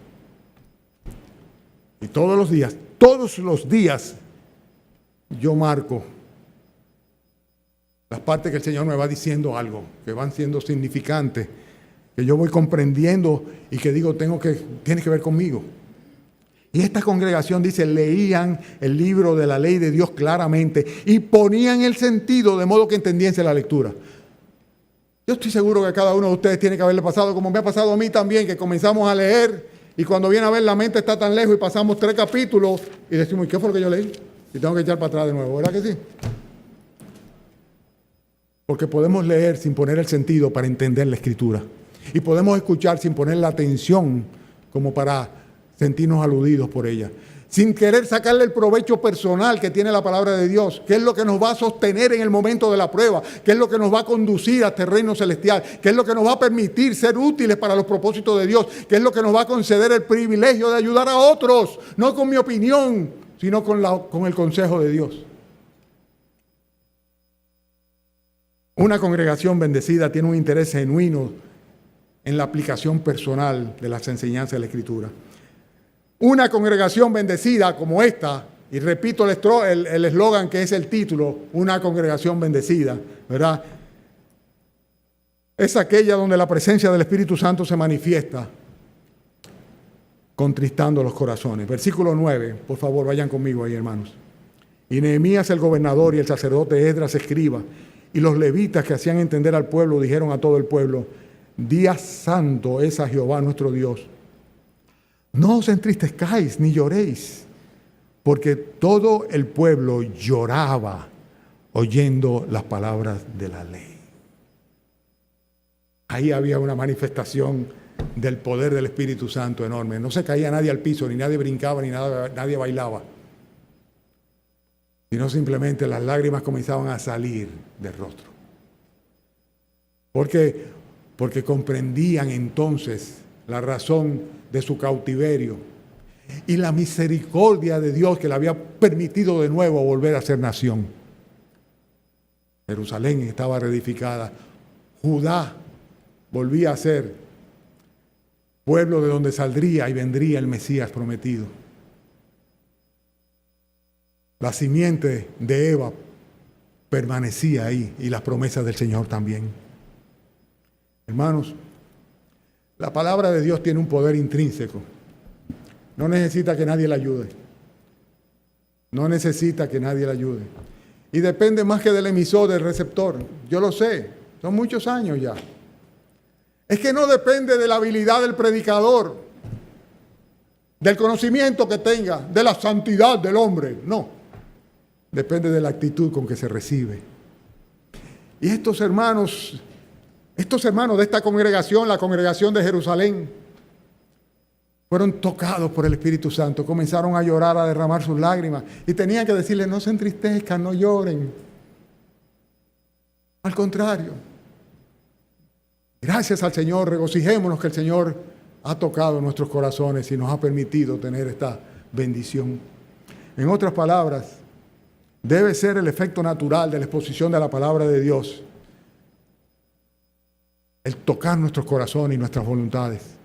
Speaker 1: Y todos los días, yo marco las partes que el Señor me va diciendo algo, que van siendo significantes, que yo voy comprendiendo y que digo, tiene que ver conmigo. Y esta congregación dice, leían el libro de la ley de Dios claramente y ponían el sentido de modo que entendiese la lectura. Yo estoy seguro que a cada uno de ustedes tiene que haberle pasado, como me ha pasado a mí también, que comenzamos a leer y cuando viene a ver la mente está tan lejos y pasamos 3 capítulos y decimos, ¿qué fue lo que yo leí? Y tengo que echar para atrás de nuevo, ¿verdad que sí? Porque podemos leer sin poner el sentido para entender la Escritura. Y podemos escuchar sin poner la atención como para sentirnos aludidos por ella. Sin querer sacarle el provecho personal que tiene la palabra de Dios, que es lo que nos va a sostener en el momento de la prueba, que es lo que nos va a conducir a este reino celestial, que es lo que nos va a permitir ser útiles para los propósitos de Dios, que es lo que nos va a conceder el privilegio de ayudar a otros, no con mi opinión, sino con el consejo de Dios. Una congregación bendecida tiene un interés genuino en la aplicación personal de las enseñanzas de la Escritura. Una congregación bendecida como esta, Y repito el eslogan que es el título, una congregación bendecida, ¿verdad? Es aquella donde la presencia del Espíritu Santo se manifiesta, contristando los corazones. Versículo 9, por favor, vayan conmigo ahí, hermanos. Y Nehemías el gobernador y el sacerdote Esdras escriba y los levitas que hacían entender al pueblo dijeron a todo el pueblo: día santo es a Jehová nuestro Dios. No os entristezcáis ni lloréis, porque todo el pueblo lloraba oyendo las palabras de la ley. Ahí había una manifestación del poder del Espíritu Santo enorme. No se caía nadie al piso, ni nadie brincaba, ni nadie bailaba, sino simplemente las lágrimas comenzaban a salir del rostro. Porque comprendían entonces la razón de su cautiverio y la misericordia de Dios que le había permitido de nuevo volver a ser nación. Jerusalén estaba reedificada. Judá volvía a ser pueblo de donde saldría y vendría el Mesías prometido. La simiente de Eva permanecía ahí y las promesas del Señor también. Hermanos, la palabra de Dios tiene un poder intrínseco. No necesita que nadie la ayude. No necesita que nadie la ayude. Y depende más que del emisor, del receptor. Yo lo sé, son muchos años ya. Es que no depende de la habilidad del predicador, del conocimiento que tenga, de la santidad del hombre. No. Depende de la actitud con que se recibe. Y estos hermanos de esta congregación, la congregación de Jerusalén, fueron tocados por el Espíritu Santo, comenzaron a llorar, a derramar sus lágrimas y tenían que decirle: no se entristezcan, no lloren. Al contrario, gracias al Señor, regocijémonos que el Señor ha tocado nuestros corazones y nos ha permitido tener esta bendición. En otras palabras, debe ser el efecto natural de la exposición de la palabra de Dios, el tocar nuestros corazones y nuestras voluntades.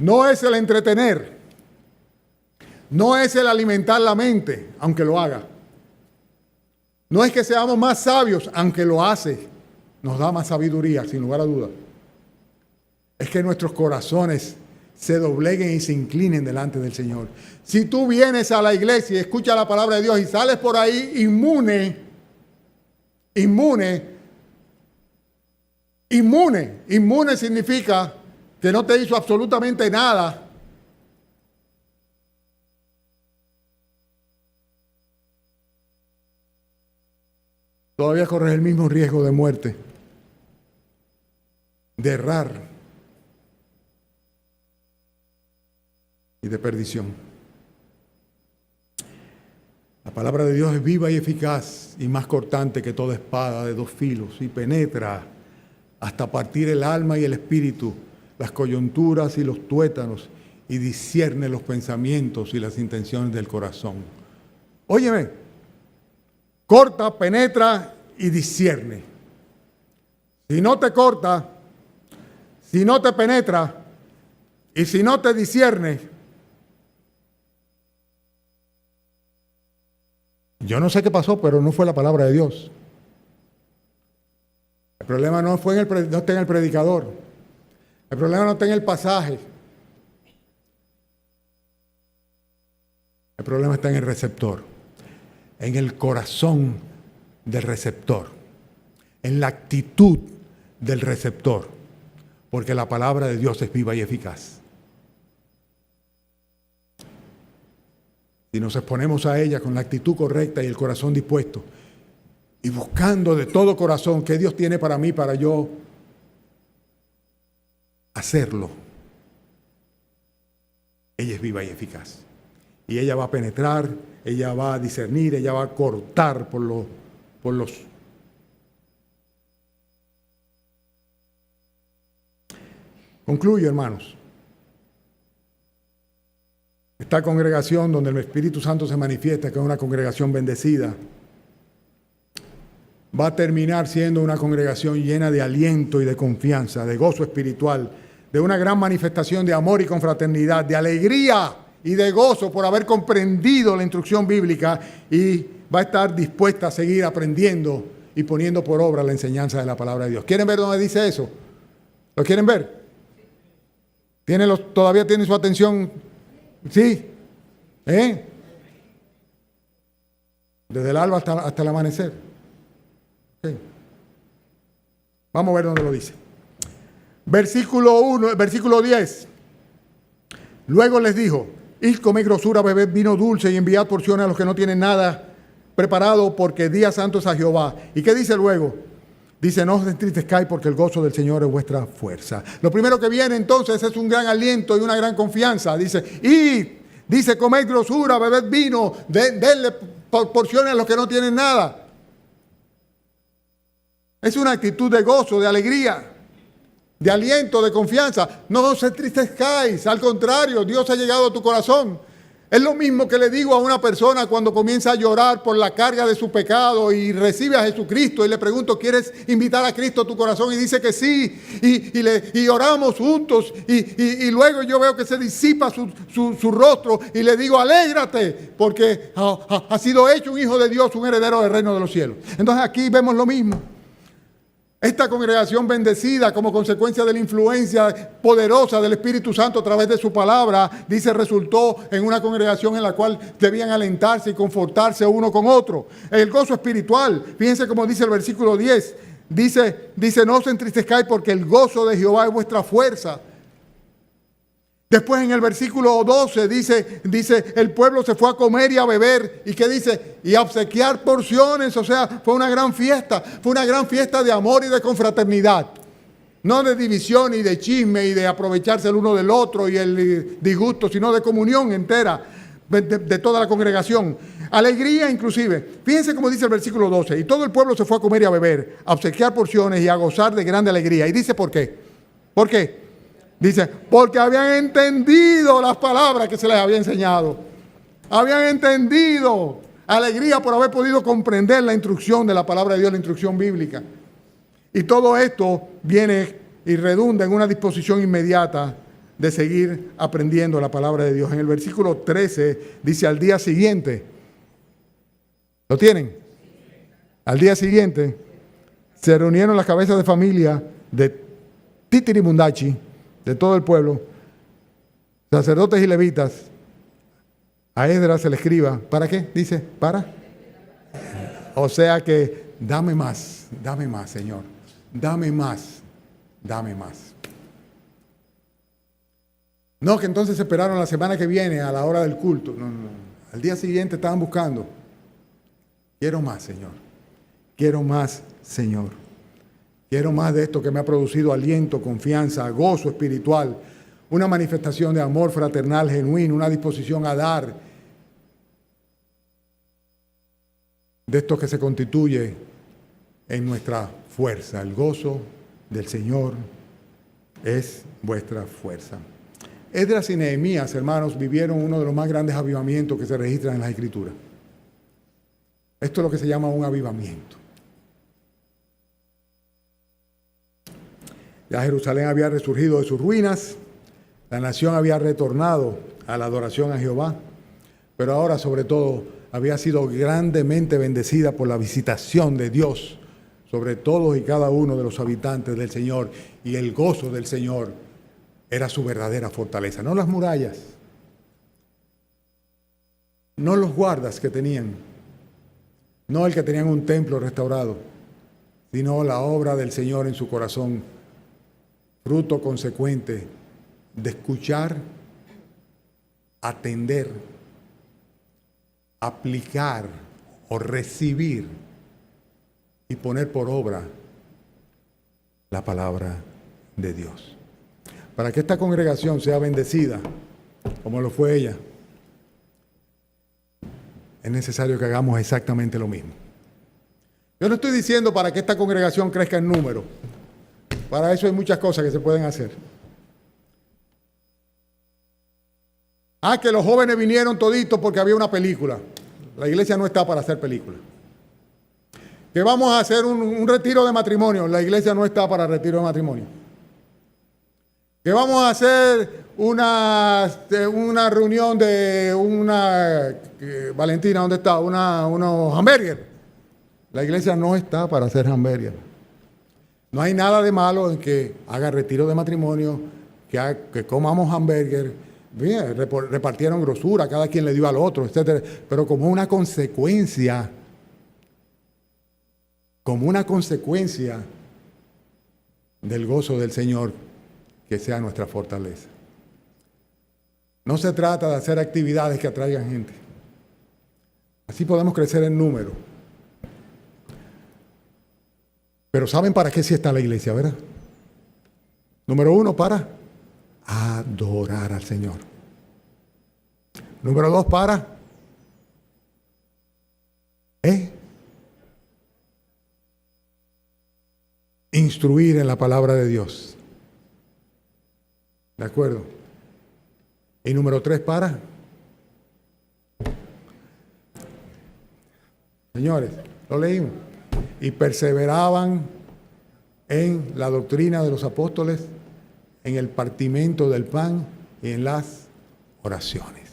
Speaker 1: No es el entretener, no es el alimentar la mente, aunque lo haga. No es que seamos más sabios, aunque lo hace, nos da más sabiduría, sin lugar a dudas. Es que nuestros corazones se dobleguen y se inclinen delante del Señor. Si tú vienes a la iglesia y escuchas la palabra de Dios y sales por ahí inmune significa que no te hizo absolutamente nada. Todavía corres el mismo riesgo de muerte, de errar y de perdición. La palabra de Dios es viva y eficaz y más cortante que toda espada de dos filos y penetra hasta partir el alma y el espíritu, las coyunturas y los tuétanos, y discierne los pensamientos y las intenciones del corazón. Óyeme, corta, penetra y discierne. Si no te corta, si no te penetra y si no te discierne, yo no sé qué pasó, pero no fue la palabra de Dios. El problema no está en el predicador. El problema no está en el pasaje. El problema está en el receptor, en el corazón del receptor, en la actitud del receptor, porque la palabra de Dios es viva y eficaz. Si nos exponemos a ella con la actitud correcta y el corazón dispuesto, y buscando de todo corazón qué Dios tiene para mí, para yo hacerlo, ella es viva y eficaz. Y ella va a penetrar, ella va a discernir, ella va a cortar por los... Concluyo, hermanos. Esta congregación donde el Espíritu Santo se manifiesta, que es una congregación bendecida, va a terminar siendo una congregación llena de aliento y de confianza, de gozo espiritual, de una gran manifestación de amor y confraternidad, de alegría y de gozo por haber comprendido la instrucción bíblica y va a estar dispuesta a seguir aprendiendo y poniendo por obra la enseñanza de la palabra de Dios. ¿Quieren ver dónde dice eso? ¿Lo quieren ver? ¿Todavía tienen su atención? ¿Sí? Desde el alba hasta el amanecer. Okay. Vamos a ver dónde lo dice. Versículo 10. Luego les dijo: id, comed grosura, bebed vino dulce y enviad porciones a los que no tienen nada preparado, porque día santo es a Jehová. ¿Y qué dice luego? Dice: no os entristezcáis, porque el gozo del Señor es vuestra fuerza. Lo primero que viene entonces es un gran aliento y una gran confianza. Dice: id, dice, comed grosura, bebed vino, denle porciones a los que no tienen nada. Es una actitud de gozo, de alegría, de aliento, de confianza. No os entristezcáis, al contrario, Dios ha llegado a tu corazón. Es lo mismo que le digo a una persona cuando comienza a llorar por la carga de su pecado y recibe a Jesucristo, y le pregunto: ¿quieres invitar a Cristo a tu corazón? Y dice que sí, y oramos juntos, y luego yo veo que se disipa su rostro, y le digo: alégrate, porque ha sido hecho un hijo de Dios, un heredero del reino de los cielos. Entonces aquí vemos lo mismo. Esta congregación bendecida como consecuencia de la influencia poderosa del Espíritu Santo a través de su palabra, dice, resultó en una congregación en la cual debían alentarse y confortarse uno con otro. El gozo espiritual, fíjense cómo dice el versículo 10, dice, no os entristezcáis, porque el gozo de Jehová es vuestra fuerza. Después en el versículo 12 dice, el pueblo se fue a comer y a beber. ¿Y qué dice? Y a obsequiar porciones. O sea, fue una gran fiesta de amor y de confraternidad. No de división y de chisme y de aprovecharse el uno del otro y el disgusto, sino de comunión entera de toda la congregación. Alegría inclusive. Fíjense cómo dice el versículo 12. Y todo el pueblo se fue a comer y a beber, a obsequiar porciones y a gozar de grande alegría. Y dice, ¿por qué? ¿Por qué? Dice, porque habían entendido las palabras que se les había enseñado. Habían entendido. Alegría por haber podido comprender la instrucción de la palabra de Dios, la instrucción bíblica. Y todo esto viene y redunda en una disposición inmediata de seguir aprendiendo la palabra de Dios. En el versículo 13 dice: al día siguiente. ¿Lo tienen? Al día siguiente se reunieron las cabezas de familia de Titirimundachi, de todo el pueblo, sacerdotes y levitas, a Esdras el escriba. ¿Para qué? Dice, ¿para? O sea que dame más, Señor. Dame más. No, que entonces esperaron la semana que viene a la hora del culto. No. Al día siguiente estaban buscando. Quiero más, Señor. Quiero más, Señor. Quiero más de esto que me ha producido aliento, confianza, gozo espiritual, una manifestación de amor fraternal genuino, una disposición a dar, de esto que se constituye en nuestra fuerza. El gozo del Señor es vuestra fuerza. Esdras y Nehemías, hermanos, vivieron uno de los más grandes avivamientos que se registran en las Escrituras. Esto es lo que se llama un avivamiento. Ya Jerusalén había resurgido de sus ruinas, la nación había retornado a la adoración a Jehová, pero ahora sobre todo había sido grandemente bendecida por la visitación de Dios sobre todos y cada uno de los habitantes del Señor, y el gozo del Señor era su verdadera fortaleza. No las murallas, no los guardas que tenían, no el que tenían un templo restaurado, sino la obra del Señor en su corazón, fruto consecuente de escuchar, atender, aplicar o recibir y poner por obra la palabra de Dios. Para que esta congregación sea bendecida, como lo fue ella, es necesario que hagamos exactamente lo mismo. Yo no estoy diciendo para que esta congregación crezca en número. Para eso hay muchas cosas que se pueden hacer. Que los jóvenes vinieron toditos porque había una película. La iglesia no está para hacer películas. Que vamos a hacer un retiro de matrimonio. La iglesia no está para retiro de matrimonio. que vamos a hacer una reunión de Valentina, ¿dónde está? Unos hamburgues. La iglesia no está para hacer hamburgues. No hay nada de malo en que haga retiro de matrimonio, que comamos hamburgues. Bien, repartieron grosura, cada quien le dio al otro, etcétera. Pero como una consecuencia del gozo del Señor, que sea nuestra fortaleza. No se trata de hacer actividades que atraigan gente. Así podemos crecer en número. Pero ¿saben para qué sí está la iglesia, verdad? Número 1, para adorar al Señor. Número 2, para instruir en la palabra de Dios. ¿De acuerdo? Y número 3, para. Señores, lo leímos. Y perseveraban en la doctrina de los apóstoles, en el partimiento del pan y en las oraciones.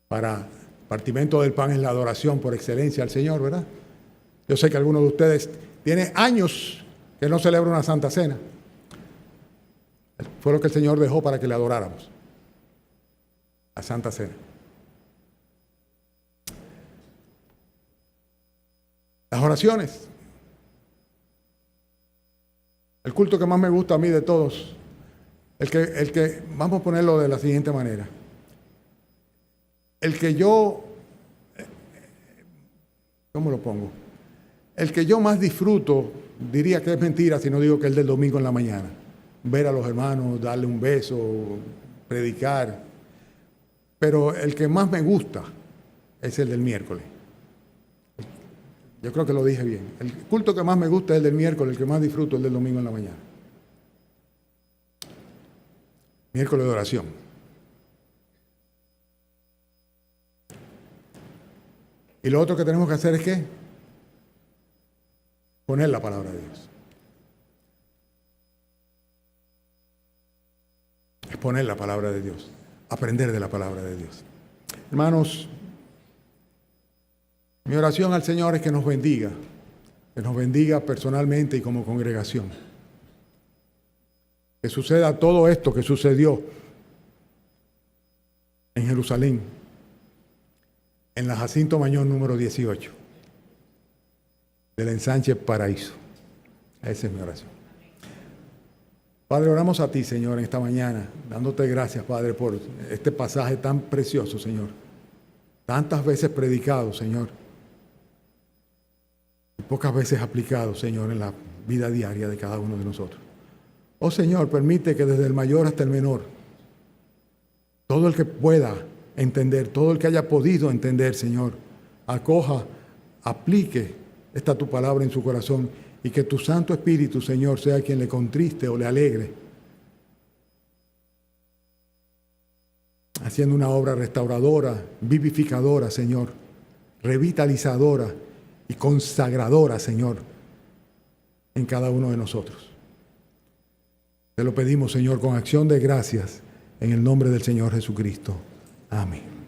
Speaker 1: Para partimiento del pan es la adoración por excelencia al Señor, ¿verdad? Yo sé que algunos de ustedes tienen años que no celebran una Santa Cena. Fue lo que el Señor dejó para que le adoráramos. La Santa Cena. Las oraciones. El culto que más me gusta a mí de todos, el que vamos a ponerlo de la siguiente manera. El que yo, ¿cómo lo pongo? El que yo más disfruto, diría que es mentira si no digo que es el del domingo en la mañana. Ver a los hermanos, darle un beso, predicar. Pero el que más me gusta es el del miércoles. Yo creo que lo dije bien. El culto que más me gusta es el del miércoles, el que más disfruto es el del domingo en la mañana. Miércoles de oración. Y lo otro que tenemos que hacer es ¿qué? Poner la palabra de Dios. Exponer la palabra de Dios. Aprender de la palabra de Dios. Hermanos, mi oración al Señor es que nos bendiga personalmente y como congregación. Que suceda todo esto que sucedió en Jerusalén, en la Jacinto Mañón número 18, del ensanche Paraíso. Esa es mi oración. Padre, oramos a ti, Señor, en esta mañana, dándote gracias, Padre, por este pasaje tan precioso, Señor. Tantas veces predicado, Señor. Y pocas veces aplicado, Señor, en la vida diaria de cada uno de nosotros. Oh, Señor, permite que desde el mayor hasta el menor, todo el que pueda entender, todo el que haya podido entender, Señor, acoja, aplique esta tu palabra en su corazón y que tu Santo Espíritu, Señor, sea quien le contriste o le alegre, haciendo una obra restauradora, vivificadora, Señor, revitalizadora y consagradora, Señor, en cada uno de nosotros. Te lo pedimos, Señor, con acción de gracias, en el nombre del Señor Jesucristo. Amén.